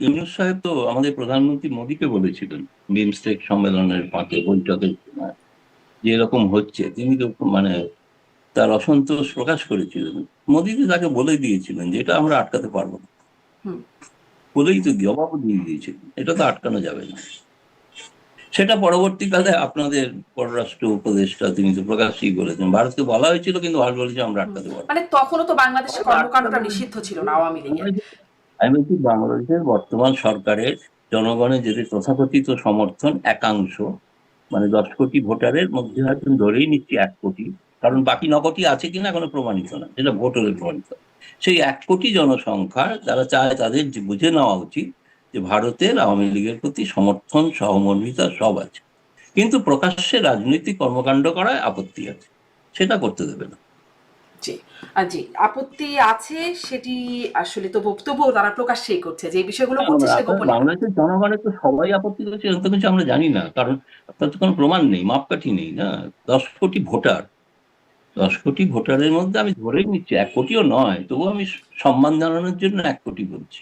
ইউনূস সাহেব তো আমাদের প্রধানমন্ত্রী মোদীকে বলেছিলেন বিমস্টেক সম্মেলনের ফাঁকে বৈঠকের সময়, যে এরকম হচ্ছে। তিনি তো তার অসন্তোষ প্রকাশ করেছিলেন। মোদী তো তাকে বলে দিয়েছিলেন যে এটা আমরা আটকাতে পারবো না, হুম। বলেই তো জবাবও দিয়ে দিয়েছিলেন, এটা তো আটকানো যাবে না। সেটা পরবর্তীকালে আপনাদের পররাষ্ট্র উপদেষ্টা তিনি তো প্রকাশ্যই বলেছেন, ভারতকে বলা হয়েছিল কিন্তু ভারত বলেছে আমরা আটকাতে পারবো মানে তখনও তো বাংলাদেশে না। কর্মকাণ্ডটা নিষিদ্ধ ছিল না আওয়ামী লীগের। আমি বলছি বাংলাদেশের বর্তমান সরকারের জনগণের যদি তথাকথিত সমর্থন একাংশ, 10 কোটি ভোটারের মধ্যে হয়তো ধরেই নিচ্ছি 1 কোটি, কারণ বাকি 9 কোটি আছে কিনা এখনো প্রমাণিত না, যেটা ভোট হলে প্রমাণিত। সেই 1 কোটি জনসংখ্যা যারা চায় তাদের বুঝে নেওয়া উচিত যে ভারতের আওয়ামী লীগের প্রতি সমর্থন সহমর্মিতা সব আছে, কিন্তু প্রকাশ্যে রাজনৈতিক কর্মকাণ্ড করায় আপত্তি আছে, সেটা করতে দেবে না। জি, জি, আপত্তি আছে সেটি আসলে তবুও তারা প্রকাশ্যেই করছে, যে বিষয়গুলো করছে সে আপনার গোপনে করে। বাংলাদেশের জনগণের তো সবাই আপত্তি করছে এরকম তো কিছু আমরা জানি না, কারণ আপনার তো কোনো প্রমাণ নেই, মাপকাঠি নেই না। 10 কোটি ভোটার, 10 কোটি ভোটারের মধ্যে আমি ধরেই নিচ্ছি 1 কোটিও নয়, তবু আমি সম্মান জানানোর জন্য 1 কোটি বলছি।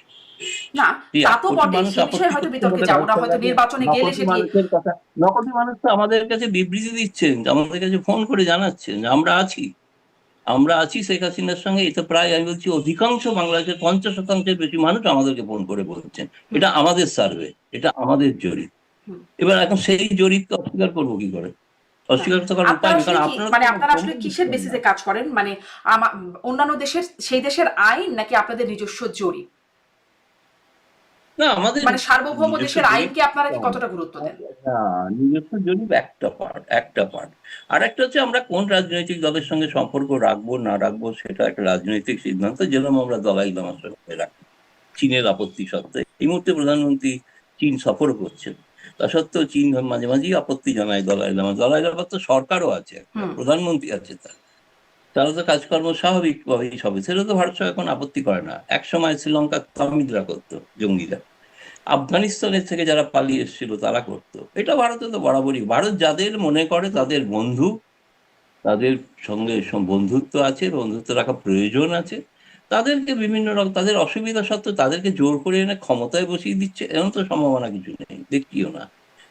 না, এই তা এক তো কোটি বটে, মানুষ সে বিষয়ে আপত্তি হয়তো করতে বিতর্কে হলে যাব না, রাস্তায় হয়তো দাঁড়িয়ে নির্বাচনে গেলে 9 কোটি সেটি। মানুষের কথা, 9 কোটি মানুষ তো আমাদের কাছে বিবৃতি দিচ্ছেন, আমাদের কাছে ফোন করে জানাচ্ছেন যে আমরা আছি, আমরা আছি শেখ হাসিনার সঙ্গে। এটা প্রায় আমি বলছি অধিকাংশ বাংলাদেশের 50% বেশি মানুষ আমাদেরকে ফোন করে বলছেন হুম, এটা আমাদের সার্ভে, এটা আমাদের জরিপ। হুম। এবার এখন সেই জরিপকে অস্বীকার করবো কি করে? না, অস্বীকার তো করার উপায় আপনারা নেই, আসলে কারণ কি, আপনারা তো মানে কোনো আপনারা আসলে প্রমাণ কিসের দিচ্ছেন না। বেসিসে কাজ করেন, মানে অন্যান্য দেশের সেই দেশের আইন নাকি আপনাদের নিজস্ব জরিপ? না, আমাদের মানে সার্বভৌম নিজস্ব দেশের জরিপ আইনকে আপনারা কি কতটা গুরুত্ব দেন? না, নিজস্ব জরিপ একটা পার্ট। আর একটা হচ্ছে আমরা কোন রাজনৈতিক দলের সঙ্গে সম্পর্ক রাখবো না রাখবো সেটা একটা রাজনৈতিক সিদ্ধান্ত, যেরকম আমরা দলাই লামার সঙ্গে রাখি চীনের আপত্তি সত্ত্বে। এই মুহূর্তে প্রধানমন্ত্রী চীন সফর করছেন, তা সত্ত্বেও চীন মাঝে মাঝেই আপত্তি জানায় দলাই লামার তো সরকারও আছে, একটা হুম। প্রধানমন্ত্রী আছে, তারা তো কাজকর্ম স্বাভাবিকভাবেই সবে, সেটা তো ভারত সরকার এখন আপত্তি করে না। একসময় শ্রীলঙ্কা তামিলরা করতো, জঙ্গিরা আফগানিস্তানের থেকে যারা পালিয়ে এসেছিল তারা করতো, এটা ভারতে তো বরাবরই। ভারত যাদের মনে করে তাদের বন্ধু, তাদের সঙ্গে বন্ধুত্ব আছে, বন্ধুত্ব রাখা প্রয়োজন আছে, তাদেরকে বিভিন্ন রকম তাদের অসুবিধা সত্ত্বেও তাদেরকে জোর করে এনে ক্ষমতায় বসিয়ে দিচ্ছে, এমন তো সম্ভাবনা কিছু নেই, দেখছিও না।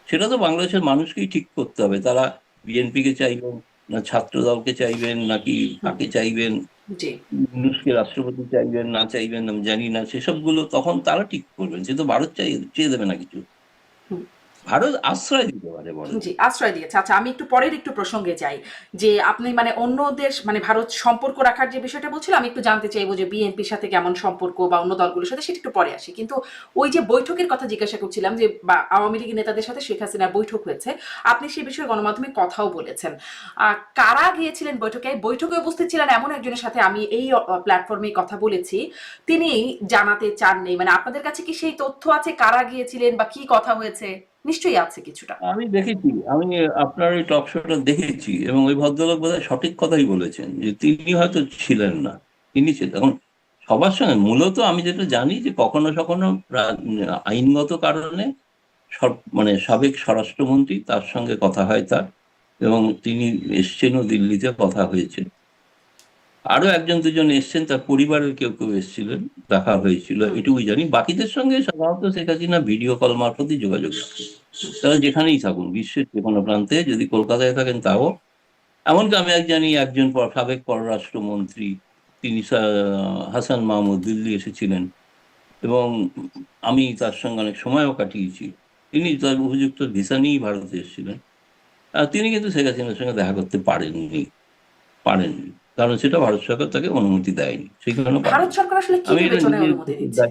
সেটা তো বাংলাদেশের মানুষকেই ঠিক করতে হবে, তারা বিএনপিকে চাইবেন না ছাত্র দলকে চাইবেন নাকি হুম। কাকে চাইবেন, জি। ইউনূসকে রাষ্ট্রপতি চাইবেন না চাইবেন আমি জানি না, সেসবগুলো তখন তারা ঠিক করবেন, সে তো ভারত চেয়ে দেবে না কিছু, হুম। ভারত আশ্রয় দিতে পারে বরং। জি, আশ্রয় দিয়েছে। আচ্ছা, আমি একটু পরের একটু প্রসঙ্গে যাই। যে আপনি মানে অন্য দেশ, মানে ভারত সম্পর্ক রাখার যে বিষয়টা বলছিলাম, আমি একটু জানতে চাইবো যে বিএনপির সাথে কেমন সম্পর্ক বা অন্য দলগুলোর সাথে, সেটা একটু পরে আসি। কিন্তু ওই যে বৈঠকের কথা জিজ্ঞাসা করছিলাম, যে বা আওয়ামী লীগের নেতাদের সাথে শেখ হাসিনার বৈঠক হয়েছে, আপনি সে বিষয়ে গণমাধ্যমে কথাও বলেছেন। কারা গিয়েছিলেন বৈঠকে? বৈঠকে উপস্থিত ছিলেন এমন একজনের সাথে আমি এই প্ল্যাটফর্মে কথা বলেছি, তিনি জানাতে চাননি। মানে আপনাদের কাছে কি সেই তথ্য আছে কারা গিয়েছিলেন বা কি কথা হয়েছে? নিশ্চয়ই আছে কিছুটা। আমি দেখেছি, আমি আপনার ওই টক শোটা দেখেছি, এবং ওই ভদ্রলোক বোধহয় সঠিক কথাই বলেছেন যে তিনি হয়তো ছিলেন না, তিনি ছিলেন এখন সবার সঙ্গে। মূলত আমি যেটা জানি যে কখনো কখনো আইনগত কারণে সব সাবেক স্বরাষ্ট্রমন্ত্রী তার সঙ্গে কথা হয় তার, এবং তিনি এসছেনও, দিল্লিতে কথা হয়েছে। আরো একজন দুজন এসছেন, তার পরিবারের কেউ কেউ এসেছিলেন, দেখা হয়েছিল, হুম। এটুকুই জানি। বাকিদের সঙ্গে সাধারণত শেখ হাসিনা ভিডিও কল মারফতই যোগাযোগ রাখেন, তারা যেখানেই থাকুন, বিশ্বের যে কোনো প্রান্তে, যদি কলকাতায় থাকেন তাও। এমনকি আমি জানি একজন সাবেক পররাষ্ট্রমন্ত্রী, তিনি হাসান মাহমুদ দিল্লি এসেছিলেন, এবং আমি তার সঙ্গে অনেক সময়ও কাটিয়েছি। তিনি তার উপযুক্ত ভিসা নিয়েই ভারতে এসেছিলেন। তিনি কিন্তু শেখ হাসিনার সঙ্গে দেখা করতে পারেননি, কারণ সেটা ভারত সরকার তাকে অনুমতি দেয়নি, সেই কারণে ভারত পারেননি। সরকার আসলে কি আমি এটা বিবেচনায় নিজের অনুমতি দিচ্ছে?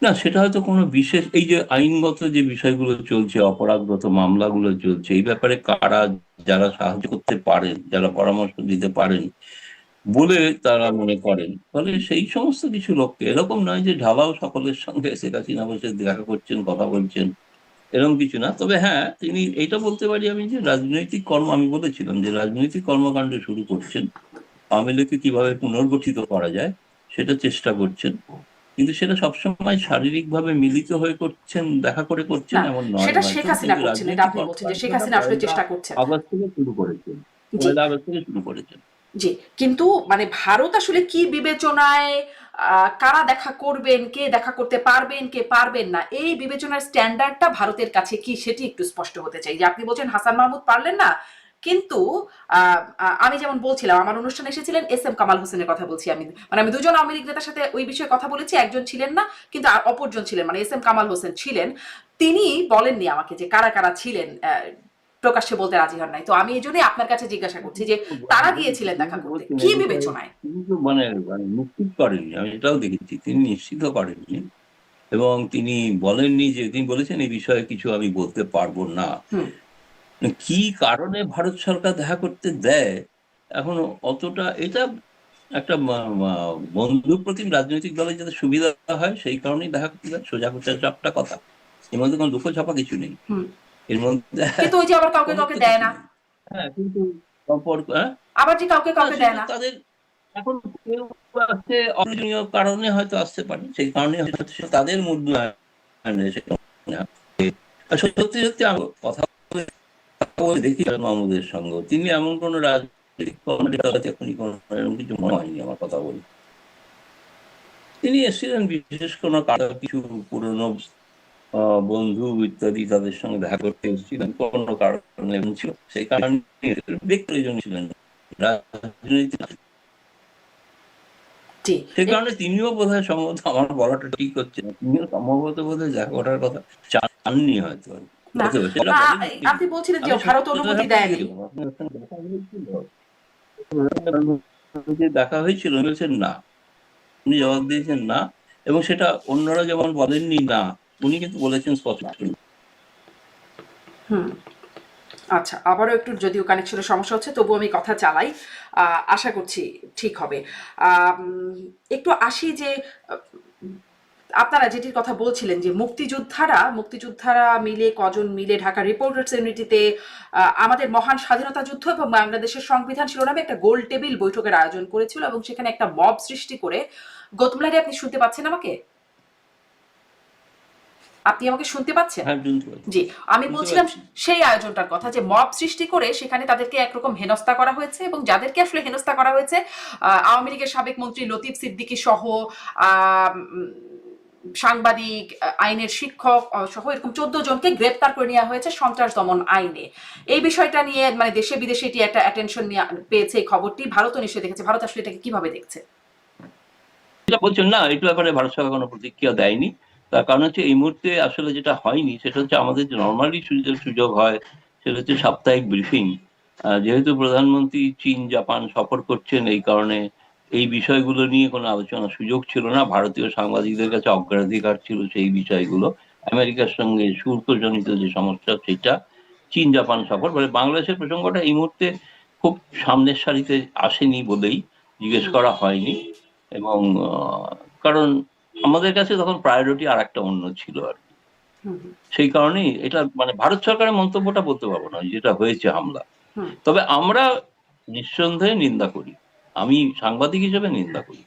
না, সেটা হয়তো কোনো বিশেষ, এই যে আইনগত যে বিষয়গুলো চলছে, অপরাধগত মামলাগুলো চলছে, এই ব্যাপারে কারা যারা সাহায্য করতে পারেন, যারা পরামর্শ দিতে পারেন বলে তারা মনে করেন, ফলে সেই সমস্ত কিছু লোককে, এরকম নয় যে ঢালাও সকলের সঙ্গে শেখ হাসিনা বসে দেখা করছেন, কথা বলছেন, এরকম কিছু না। তবে হ্যাঁ, তিনি এটা বলতে পারি আমি যে রাজনৈতিক আমি বলেছিলাম যে রাজনৈতিক কর্মকাণ্ড শুরু করছেন, আওয়ামী লীগকে কিভাবে পুনর্গঠিত করা যায় সেটা চেষ্টা করছেন, কিন্তু সেটা সবসময় শারীরিকভাবে মিলিত হয়ে করছেন, দেখা করে করছেন না, এমন নয়। সেটা শেখ ভারতের হাসিনা কিন্তু করছেন, এটা রাজনৈতিক আপনি বলছেন যে শেখ কর্মকাণ্ডটা হাসিনা আসলে পয়লা চেষ্টা করছেন। আগস্ট থেকে শুরু করেছেন, জি, 1 আগস্ট থেকে শুরু করেছেন। জি, কিন্তু মানে ভারত আসলে কি বিবেচনায় কারা দেখা করবেন, কে দেখা করতে পারবেন, কে পারবেন না, এই বিবেচনার স্ট্যান্ডার্ডটা ভারতের কাছে কি সেটি একটু স্পষ্ট হতে চাই। যে আপনি বলছেন হাসান মাহমুদ পারলেন না, কিন্তু আমি যেমন বলছিলাম, আমার অনুষ্ঠানে এসেছিলেন এস এম কামাল হোসেনের কথা বলছি আমি, মানে আমি দুজন আওয়ামী লীগ নেতার সাথে ওই বিষয়ে কথা বলেছি, একজন ছিলেন না কিন্তু আর অপরজন ছিলেন, মানে এস এম কামাল হোসেন ছিলেন। তিনি বলেননি আমাকে যে কারা কারা ছিলেন, প্রকাশ্যে বলতে রাজি হন নাই। তো আমি এই জন্যই আপনার কাছে জিজ্ঞাসা করছি যে তারা গিয়েছিলেন তিনি দেখা তো করতে বলছেন কি এই বিষয়ে, বিবেচনায়। তিনি তো মানে নিশ্চিত করেননি, আমি এটাও দেখেছি, তিনি নিশ্চিত করেননি। এবং তিনি বলেননি, যে তিনি বলেছেন এই বিষয়ে কিছু আমি বলতে পারবো না। হুম, কি কারণে ভারত সরকার দেখা করতে দেয় এখন অতটা, এটা একটা বন্ধু প্রতিম রাজনৈতিক দলের যাতে সুবিধা হয় সেই কারণেই দেখা করতে দেয়, সোজা কথা, চাপটা কথা। এর মধ্যে কোনো দুঃখ ছাপা কিছু নেই, হুম। এর মধ্যে কিন্তু ওই যে আবার কাউকে কোনো কাউকে তো দেয় কিছু না, নেই। হ্যাঁ, কিন্তু সম্পর্ক, হ্যাঁ, আবার যে কাউকে না কাউকে দেয় সেটা না। তাদের এখন কেউ আসছে অপ্রয়োজনীয় কারণে হয়তো আসতে পারে, সেই কারণে হয়তো সেটা তাদের মূল্যায়নে সেটা না। আর সত্যি সত্যি আমি কথা বলে দেখি মাহমুদের সঙ্গে, তিনি এমন কোন রাজনৈতিক কর্মকর্তা এখনই কোনো এরকম কিছু মনে হয়নি আমার কথা বলে। তিনি এসেছিলেন বিশেষ কোনো কারো কিছু পুরনো বন্ধু ইত্যাদি, তাদের সঙ্গে দেখা করতে এসেছিলেন, কোনো কারণে ছিল, সেই কারণে ব্যক্তি প্রয়োজন ছিলেন না, রাজনীতি না। জি, সেই কারণে তিনিও বোধহয় সম্ভবত, আমার বলাটা ঠিক হচ্ছে না, তিনিও সম্ভবত বোধহয় দেখা করার কথা চাননি হয়তো আর কি। না, হতে পারে, সেটা বলেনি আপনি কিন্তু বলছিলেন যে আমি ভারত সত্যতা অনুমতি বলতে দেয়নি। গেলাম, আপনার সঙ্গে দেখা হয়েছিল, যে দেখা হয়েছিল, উনি বলছেন না, উনি জবাব দিয়েছেন না। এবং সেটা অন্যরা যেমন বলেননি না, উনি কিন্তু বলেছেন স্পষ্ট। হুম, আচ্ছা, আবারও একটু যদিও কানেকশনের সমস্যা হচ্ছে তবু আমি কথা চালাই, আশা করছি ঠিক হবে। একটু আসি যে আপনারা যেটির কথা বলছিলেন যে মুক্তিযোদ্ধারা মিলে কজন মিলে ঢাকা রিপোর্টার্স ইউনিটিতে আমাদের মহান স্বাধীনতা যুদ্ধ এবং বাংলাদেশের সংবিধান শিরোনামে একটা গোল টেবিল বৈঠকের আয়োজন করেছিল এবং সেখানে একটা মব সৃষ্টি করে। গৌতম লাইরি, আপনি শুনতে পাচ্ছেন আমাকে? আপনি আমাকে শুনতে পাচ্ছেন? হ্যাঁ, শুনতে পাচ্ছি, জি, আমি শুনতে বলছিলাম পাচ্ছি। সেই আয়োজনটার কথা, যে মব সৃষ্টি করে সেখানে তাদেরকে একরকম হেনস্থা করা হয়েছে এবং যাদেরকে আসলে হেনস্থা করা হয়েছে, আওয়ামী লীগের সাবেক মন্ত্রী লতিফ সিদ্দিকী সহ আহ, উম, সাংবাদিক, আইনের শিক্ষক সহ এরকম 14 জনকে গ্রেপ্তার করে নেওয়া হয়েছে সন্ত্রাস দমন আইনে। এই বিষয়টা নিয়ে মানে দেশে বিদেশে এটি একটা অ্যাটেনশন পেয়েছে এই খবরটি, ভারতও নিশ্চয়ই দেখেছে। ভারত আসলে এটাকে কিভাবে দেখছে? যেটা বলছেন না, এটা ব্যাপারে ভারত সরকার কোনো প্রতিক্রিয়া দেয়নি। তার কারণ হচ্ছে এই মুহূর্তে আসলে যেটা হয়নি সেটা হচ্ছে, আমাদের যে নর্মালি সুযোগ হয় সেটা হচ্ছে সাপ্তাহিক ব্রিফিং। যেহেতু প্রধানমন্ত্রী চীন জাপান সফর করছেন, এই কারণে এই বিষয়গুলো নিয়ে কোনো আলোচনার সুযোগ ছিল না, ভারতীয় সাংবাদিকদের কাছে অগ্রাধিকার ছিল সেই বিষয়গুলো। আমেরিকার সঙ্গে শুল্কজনিত যে সমস্যা সেটা, চীন জাপান সফর, মানে বাংলাদেশের প্রসঙ্গটা এই মুহূর্তে খুব সামনের সারিতে আসেনি বলেই জিজ্ঞেস হুম, করা হয়নি। এবং কারণ আমাদের কাছে তখন প্রায়োরিটি আর একটা অন্য ছিল আর কি। হুম, হুম, সেই কারণেই এটা, মানে ভারত সরকারের মন্তব্যটা বলতে পারবো না যেটা হয়েছে হামলা। হুম, তবে আমরা নিঃসন্দেহে নিন্দা করি, আমি সাংবাদিক হিসেবে নিন্দা করি,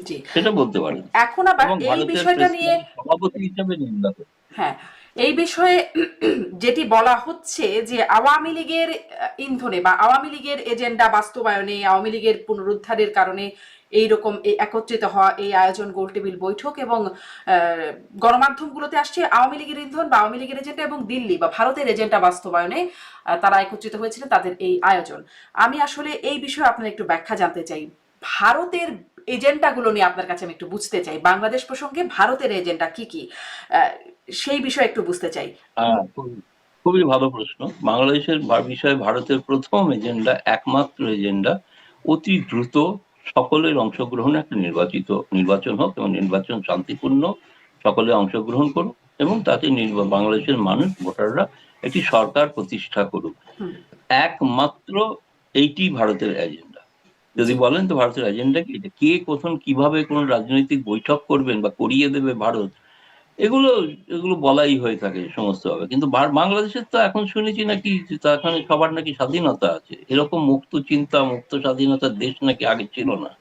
জি। সেটা বলতে পারি, এখন আবার এবং এই ভারতের বিষয়টা প্রেস নিয়ে, ক্লাবের সভাপতি হিসেবে নিন্দা করি। হ্যাঁ, এই বিষয়ে যেটি বলা হচ্ছে যে আওয়ামী লীগের ইন্ধনে বা আওয়ামী লীগের এজেন্ডা বাস্তবায়নে, আওয়ামী লীগের পুনরুদ্ধারের কারণে এইরকম এই একত্রিত হওয়া এই আয়োজন, গোলটেবিল বৈঠক এবং গণমাধ্যমগুলোতে আসছে আওয়ামী লীগের ইন্ধন বা আওয়ামী লীগের এজেন্ডা এবং দিল্লি বা ভারতের এজেন্ডা বাস্তবায়নে তারা একত্রিত হয়েছিলেন, তাদের এই আয়োজন। আমি আসলে এই বিষয়ে আপনার একটু ব্যাখ্যা জানতে চাই। ভারতের এজেন্ডাগুলো নিয়ে আপনার কাছে আমি একটু বুঝতে চাই, বাংলাদেশ প্রসঙ্গে ভারতের এজেন্ডা কি কি, সেই বিষয়ে একটু বুঝতে চাই। খুবই ভালো প্রশ্ন। বাংলাদেশের বিষয়ে ভারতের প্রথম এজেন্ডা, একমাত্র এজেন্ডা, অতি দ্রুত সকলের অংশগ্রহণে একটা নির্বাচন হোক এবং নির্বাচন শান্তিপূর্ণ সকলে অংশগ্রহণ করুক এবং তাতে বাংলাদেশের মানুষ ভোটাররা একটি সরকার প্রতিষ্ঠা করুক। হুম, একমাত্র এইটি ভারতের এজেন্ডা। যদি জি বলেন তো ভারতের এজেন্ডা কি, এটা কে কখন কিভাবে কোন রাজনৈতিক বৈঠক করবেন বা করিয়ে দেবে ভারত, এগুলো এগুলো বলাই হয়ে থাকে সমস্ত ভাবে। কিন্তু বাংলাদেশের তো এখন শুনেছি নাকি যে তা এখানে সবার নাকি স্বাধীনতা আছে, এরকম মুক্ত চিন্তা মুক্ত স্বাধীনতার দেশ নাকি আগে ছিল না।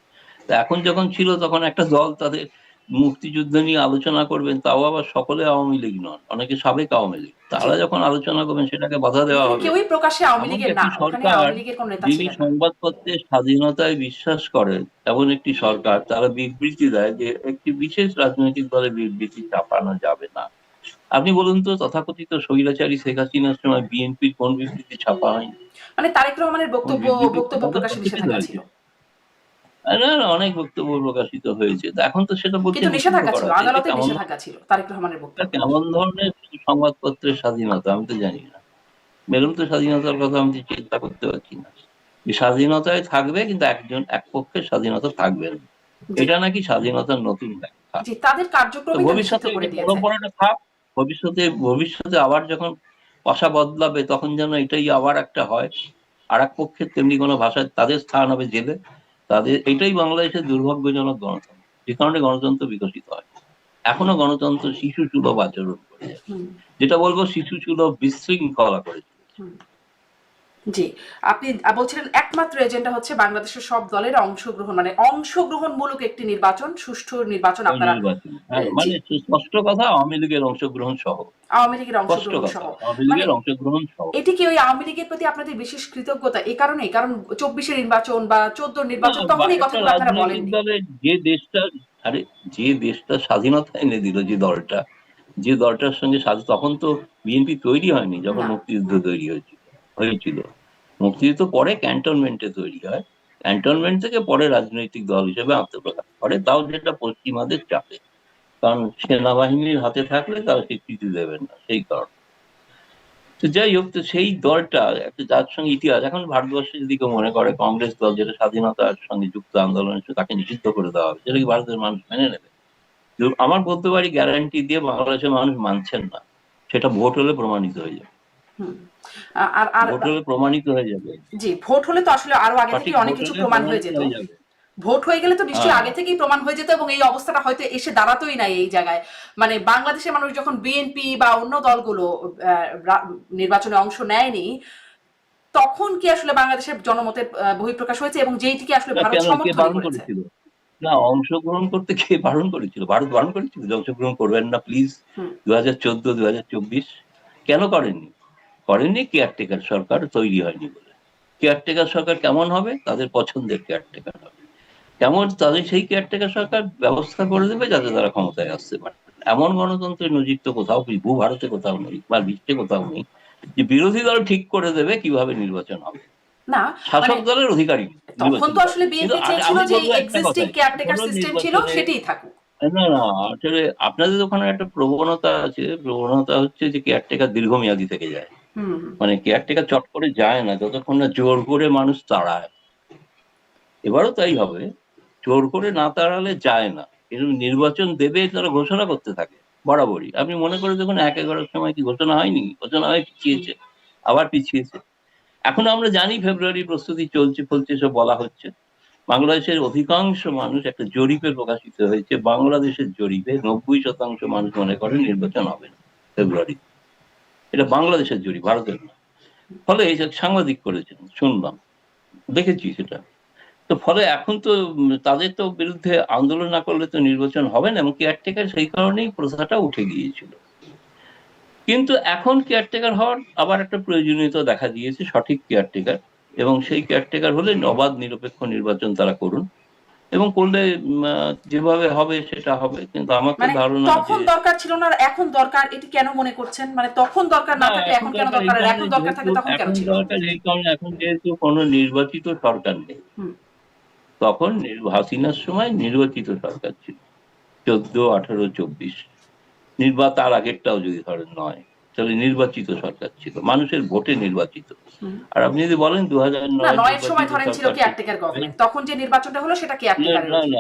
তা এখন যখন ছিল তখন একটা দল তাদের মুক্তিযুদ্ধ নিয়ে আলোচনা করবেন, তাও আবার সকলে আওয়ামী লীগ নন, অনেকে সাবেক আওয়ামী লীগ, জি তারা যখন আলোচনা করবেন সেটাকে বাধা দেওয়া ওখানে হবে। কেউই প্রকাশ্যে আওয়ামী এমনকি লীগের না, একটি ওখানে সরকার আওয়ামী লীগের কোনো নেতা যিনি ছিলেন না। সংবাদপত্রের স্বাধীনতায় বিশ্বাস করেন, এমন একটি সরকার তারা বিবৃতি দেয় যে একটি বিশেষ রাজনৈতিক দলের বিবৃতি চাপানো যাবে না। আপনি বলুন তো, তথাকথিত স্বৈরাচারী শেখ হাসিনার সময় বিএনপির কোন বিবৃতি ছাপা হয়নি? মানে তারেক রহমানের কোন বক্তব্য বিবৃতি বক্তব্য আমাদের প্রকাশে প্রত্যেকে নিষেধাজ্ঞা হয়েছে? ছিল, না, না, অনেক বক্তব্য প্রকাশিত হয়েছে। তো এখন তো সেটা বলছে কিন্তু নিষিদ্ধ নিষেধাজ্ঞা করা ছিল, আছে। এটা আদালতের কেমন নিষেধাজ্ঞা ছিল তারেক রহমানের এটা বক্তব্যে। কেমন ধরনের সংবাদপত্রের স্বাধীনতা আমি তো জানি না। মেরুম তো স্বাধীনতার কথা আমি তো চিন্তা করতে পারছি না। এই স্বাধীনতায় থাকবে কিন্তু একজন এক পক্ষের স্বাধীনতা থাকবে না। জি এটা নাকি স্বাধীনতার নতুন ব্যাখ্যা। জি তাদের তো কার্যক্রমই তো নিষিদ্ধ ভবিষ্যতে করে এটা দিয়েছে। পরম্পরাটা থাক। ভবিষ্যতে আবার যখন ভাষা বদলাবে তখন যেন এটাই আবার একটা হয়। আর এক পক্ষের তেমনি কোনো ভাষায় তাদের স্থান হবে জেলে। তাদের এটাই বাংলাদেশের দুর্ভাগ্যজনক গণতন্ত্র। যে কারণে গণতন্ত্র বিকশিত হয়। এখনো গণতন্ত্র শিশু সুলভ আচরণ করে যাচ্ছে। হুম যেটা বলবো শিশু সুলভ বিশৃঙ্খলা করে চলেছে। হুম জি, আপনি বলছিলেন একমাত্র এজেন্ডা হচ্ছে বাংলাদেশের সব দলের অংশগ্রহণ, মানে অংশগ্রহণমূলক একটি নির্বাচন, সুষ্ঠু নির্বাচন ওই আপনারা। নির্বাচন, জি মানে স্পষ্ট কথা আওয়ামী লীগের অংশগ্রহণ সহ। আওয়ামী লীগের স্পষ্ট অংশগ্রহণ কথা সহ, আওয়ামী মানে লীগের অংশগ্রহণ সহ। এটি কি ওই আওয়ামী লীগের প্রতি আপনাদের বিশেষ কৃতজ্ঞতা এই কারণেই, কারণ 24-এর নির্বাচন বা 14-র না, নির্বাচন তখন এই একটা কথাগুলো আপনারা রাজনৈতিক বলেননি? দলের যে দেশটা, আরে যে দেশটা স্বাধীনতা এনে দিল, যে দলটার সঙ্গে তখন তো বিএনপি তৈরি হয়নি যখন না মুক্তিযুদ্ধ তৈরি হয়েছিল। মুক্তিযুদ্ধ পরে ক্যান্টনমেন্টে তৈরি হয়। ক্যান্টনমেন্ট থেকে পরে রাজনৈতিক দল হিসেবে আত্মপ্রকাশ করে, তাও যেটা পশ্চিমাদের চাপে। কারণ সেনাবাহিনীর হাতে থাকলে তারা স্বীকৃতি দেবেন না, সেই কারণে। তো যাই হোক, তো সেই দলটা একটা যার সঙ্গে ইতিহাস, এখন ভারতবর্ষে যদি কেউ মনে করে কংগ্রেস দল যেটা স্বাধীনতার সঙ্গে যুক্ত আন্দোলনের সঙ্গে, তাকে নিষিদ্ধ করে দেওয়া হবে, সেটা কি ভারতের মানুষ মেনে নেবে? আমার বলতে পারি গ্যারান্টি দিয়ে, বাংলাদেশের মানুষ মানছেন না। সেটা ভোট হলে প্রমাণিত হয়ে যাবে। হুম আর আর ভোট হলে প্রমাণিত হয়ে যাবে। জি ভোট হলে তো আসলে আরো আগে থেকে সঠিক অনেক ভোট কিছু হলে প্রমাণ হয়ে প্রমাণিত যেত। হয়ে যাবে। ভোট হয়ে গেলে তো নিশ্চয়ই হ্যাঁ, আগে থেকেই প্রমাণ হয়ে যেত এবং এই অবস্থাটা হয়তো এসে দাঁড়াতোই নাই এই জায়গায়। মানে বাংলাদেশের মানুষ যখন বিএনপি বা অন্য দলগুলো নির্বাচনে অংশ নেয়নি, তখন কি আসলে বাংলাদেশের জনমতের বহিঃপ্রকাশ হয়েছে এবং যেইটিকে আসলে না ভারত কেন, কে সমর্থনই বারণ করেছে? করেছিল? না, অংশগ্রহণ করতে কে বারণ করেছিল? ভারত বারণ করেছিল যে অংশগ্রহণ করবেন না প্লিজ? হুম 2014, 2024 কেন করেননি? করেননি কেয়ারটেকার সরকার তৈরি হয়নি বলে। কেয়ারটেকার সরকার কেমন হবে? তাদের পছন্দের কেয়ারটেকার হবে। কেমন তাদের সেই কেয়ারটেকার সরকার ব্যবস্থা করে দেবে যাতে তারা ক্ষমতায় আসতে পারে। এমন গণতন্ত্রের নজির তো কোথাও ভারতে কোথাও নেই বা বিশ্বে কোথাও নেই যে বিরোধী দল ঠিক করে দেবে কিভাবে নির্বাচন হবে। না মানে শাসক দলের অধিকারী তখন নির্বাচন তো করা। আসলে কিন্তু বিএনপি চেয়েছিল আমি যে বলবো একটা এক্সিস্টিং কথাই, কেয়ারটেকার কোনো সিস্টেম ছিল নির্বাচনে, সেটাই থাকুক। না, না, আসলে আপনাদের ওখানে একটা প্রবণতা আছে। প্রবণতা হচ্ছে যে কেয়ারটেকার দীর্ঘমেয়াদী থেকে যায়। হুম হুম মানে কেয়ারটেকার চট করে যায় না যতক্ষণ না জোর করে মানুষ তাড়ায়। এবারও তাই হবে। জোর করে না তাড়ালে যায় না। এরকম নির্বাচন দেবে তারা ঘোষণা করতে থাকে বরাবরই। আপনি মনে করে দেখুন 1/11 সময় কি ঘোষণা হয়নি? ঘোষণা হয়ে হুম পিছিয়েছে, আবার পিছিয়েছে। এখন আমরা জানি ফেব্রুয়ারি প্রস্তুতি চলছে ফলছে, সব বলা হচ্ছে। বাংলাদেশের অধিকাংশ মানুষ, একটা জরিপে প্রকাশিত হয়েছে, বাংলাদেশের জরিপে 90% মানুষ মনে করেন নির্বাচন হবে না ফেব্রুয়ারি। এটা বাংলাদেশের জরিপ, ভারতের না। ফলে এই যে সাংবাদিক করেছেন শুনলাম, দেখেছি সেটা। তো ফলে এখন তো তাদের তো বিরুদ্ধে আন্দোলন না করলে তো নির্বাচন হবে না, এবং কেয়ারটেকার সেই কারণেই প্রথাটা উঠে গিয়েছিল। কিন্তু এখন কেয়ারটেকার হওয়ার আবার একটা প্রয়োজনীয়তা দেখা দিয়েছে, সঠিক কেয়ারটেকার। এবং সেই কেয়ারটেকার হলে অবাধ নিরপেক্ষ নির্বাচন তারা করুন, এবং করলে যেভাবে হবে সেটা হবে। কিন্তু আমার তো মানে ধারণা তখন যে দরকার ছিল না আর এখন দরকার, এটি কেন মনে করছেন? মানে তখন দরকার না, না থাকলে এখন এখন কেন দরকার এই দরকার, আর কারণে এখন দরকার যেহেতু থাকলে তখন কেন এখন ছিল না? দরকার এই কারণে এখন যেহেতু কোনো নির্বাচিত সরকার নেই। হুম তখন হাসিনার সময় নির্বাচিত সরকার ছিল 14, 18, 24 তার আগেরটাও যদি ধরেন নয়। তাহলে নির্বাচিত সরকার ছিল, মানুষের ভোটে নির্বাচিত। হুম। আর আপনি যদি বলেন না 2009 নয়ের সময় নির্বাচিত ধরেন ছিল সরকার ঠিক কেয়ারটেকার আছে, গভর্নমেন্ট, তখন যে নির্বাচনটা হলো সেটা না কেয়ারটেকারের না অধীনে।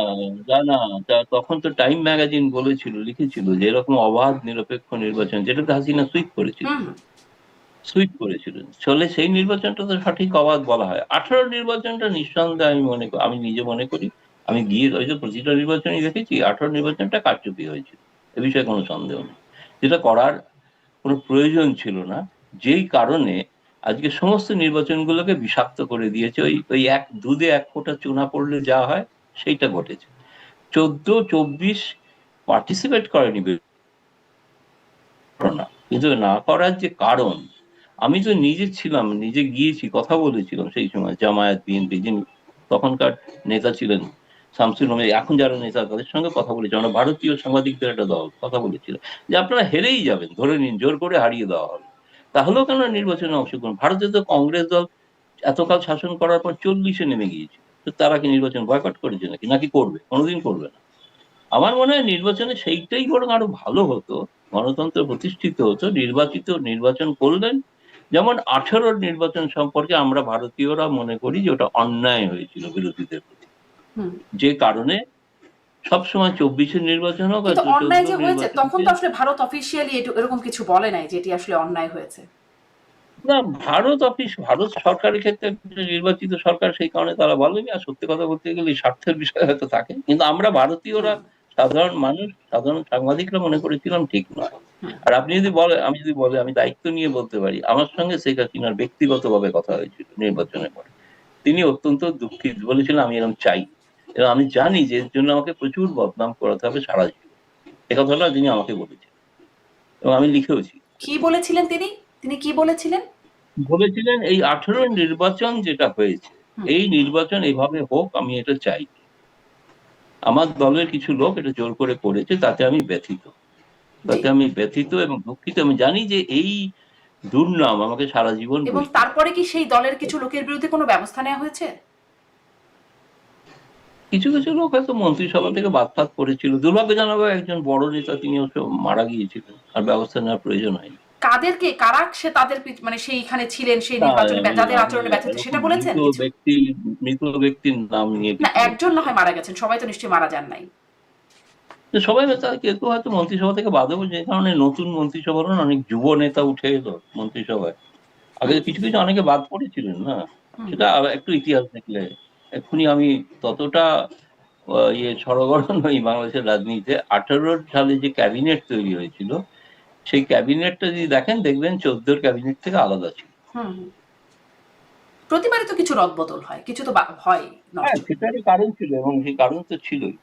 না না না, তখন তো টাইম ম্যাগাজিন বলেছিল, লিখেছিল যে এরকম অবাধ নিরপেক্ষ নির্বাচন, যেটাতে হাসিনা সুইপ করেছিল, হুম। সুইপ করেছিলেন। ফলে সেই নির্বাচনটা তো সঠিক অবাধ বলা হয়। 18 নির্বাচনটা নিঃসন্দেহে আমি নিজে মনে করি, আমি গিয়ে ওই যে প্রতিটা নির্বাচনই দেখেছি, 18 নির্বাচনটা কারচুপি হয়েছিল, এ বিষয়ে কোনো সন্দেহ নেই। যেটা করার কোনো প্রয়োজন ছিল না, যেই কারণে আজকে সমস্ত নির্বাচনগুলোকে বিষাক্ত করে দিয়েছে। ওই ওই এক দুধে এক ফোঁটা চুনা পড়লে যা হয় সেইটা ঘটেছে। 14-24 পার্টিসিপেট করেনি না, কিন্তু না করার যে কারণ, আমি তো নিজে ছিলাম, নিজে গিয়েছি, কথা বলেছিলাম সেই সময় জামায়াত বিএনপি, যিনি তখনকার নেতা ছিলেন শামসুল আহমেদ, এখন যারা নেতা তাদের সঙ্গে কথা বলেছি, আমরা ভারতীয় সাংবাদিকদের একটা দল কথা বলেছিল যে আপনারা হেরেই যাবেন, ধরে নিন জোর করে হারিয়ে দেওয়া হবে, তাহলেও কেন নির্বাচনে অংশগ্রহণ। ভারতে তো কংগ্রেস দল এতকাল শাসন করার পর 40-এ নেমে গিয়েছিল, তো তারা কি নির্বাচন বয়কট করেছে নাকি, নাকি করবে? কোনোদিন করবে না। আমার মনে হয় নির্বাচনে সেইটাই বরং আরো ভালো হতো, গণতন্ত্র প্রতিষ্ঠিত হতো, নির্বাচন করলেন। যেমন 18 নির্বাচন সম্পর্কে আমরা ভারতীয়রা মনে করি যে ওটা অন্যায় হয়েছিল বিরোধীদের প্রতি, হুম। যে কারণে সবসময় 24-এর নির্বাচন হোক আর কিন্তু অন্যায় 14 যে হয়েছে তখন নির্বাচনকে, তো আসলে ভারত অফিসিয়ালি এরকম কিছু বলে নাই যেটি আসলে অন্যায় হয়েছে। না, ভারত সরকারের ক্ষেত্রে একটা নির্বাচিত সরকার, সেই কারণে তারা বলেনি। আর সত্যি কথা বলতে গেলে এই স্বার্থের বিষয় হয়তো থাকে, কিন্তু আমরা ভারতীয়রা, হুম। সাধারণ মানুষ, সাধারণ সাংবাদিকরা মনে করেছিলাম ঠিক নয়। হুম। আর আপনি যদি বলেন, আমি দায়িত্ব নিয়ে বলতে পারি, আমার সঙ্গে শেখ হাসিনার ব্যক্তিগতভাবে কথা হয়েছিল নির্বাচনের পরে। তিনি অত্যন্ত দুঃখিত, বলেছিলেন আমি এরকম চাই, এবং আমি জানি যে এর জন্য আমাকে প্রচুর বদনাম করাতে হবে সারা জীবন। এ কথাটা তিনি আমাকে বলেছেন এবং আমি লিখেওছি। কি বলেছিলেন তিনি? তিনি কি বলেছিলেন? বলেছিলেন এই 18 নির্বাচন যেটা হয়েছে, হুম। এই নির্বাচন এভাবে হোক, আমি এটা চাই। আমার দলের কিছু লোক এটা জোর করে করেছে, জি। তাতে আমি ব্যথিত এবং দুঃখিত। আমি জানি যে এই দুর্নাম আমাকে সারা জীবন এবং বুঝতে হবে। তারপরে কি সেই দলের কিছু লোকের বিরুদ্ধে কোনো ব্যবস্থা নেওয়া হয়েছে? কিছু কিছু লোক হয়তো মন্ত্রিসভা থেকে বাদ করেছিল, দুর্ভাগ্যজনক একজন বড় নেতা তিনি অবশ্য মারা গিয়েছিলেন, আর ব্যবস্থা নেওয়ার প্রয়োজন হয়নি। কাদেরকে, কারা সে তাদের মানে সেইখানে ছিলেন সেই না, নির্বাচনে আমি যাদের আমি আচরণে ব্যর্থ হয়েছে এরকম সেটা বলেছেন কিছু? মৃত ব্যক্তির নাম নিয়ে না কিছু বলতে একজন না চাই হয় না। মারা গেছেন, সবাই তো নিশ্চয়ই মারা যান নাই। তো সবাই কেউ কেউ হয়তো মন্ত্রিসভা থেকে বাদও, যে কারণে নতুন মন্ত্রিসভা হলো না, অনেক যুব নেতা উঠে এলো মন্ত্রিসভায়। আগে হুম। কিছু কিছু অনেকে বাদ পড়েছিলেন না, হুম। সেটা একটু ইতিহাস দেখলে এক্ষুনি। আমি ততটা সরগরম নই বাংলাদেশের রাজনীতিতে। 18 সালে যে ক্যাবিনেট তৈরি হয়েছিল, সেই ক্যাবিনেটটা যদি দেখেন দেখবেন 14 ক্যাবিনেট থেকে আলাদা ছিল। হুম। হুম। প্রতিবারই তো কিছু রদবদল হয়, কিছু তো হয় হ্যাঁ, নষ্ট। সেটারই কারণ ছিল, এবং সেই কারণ তো ছিলই।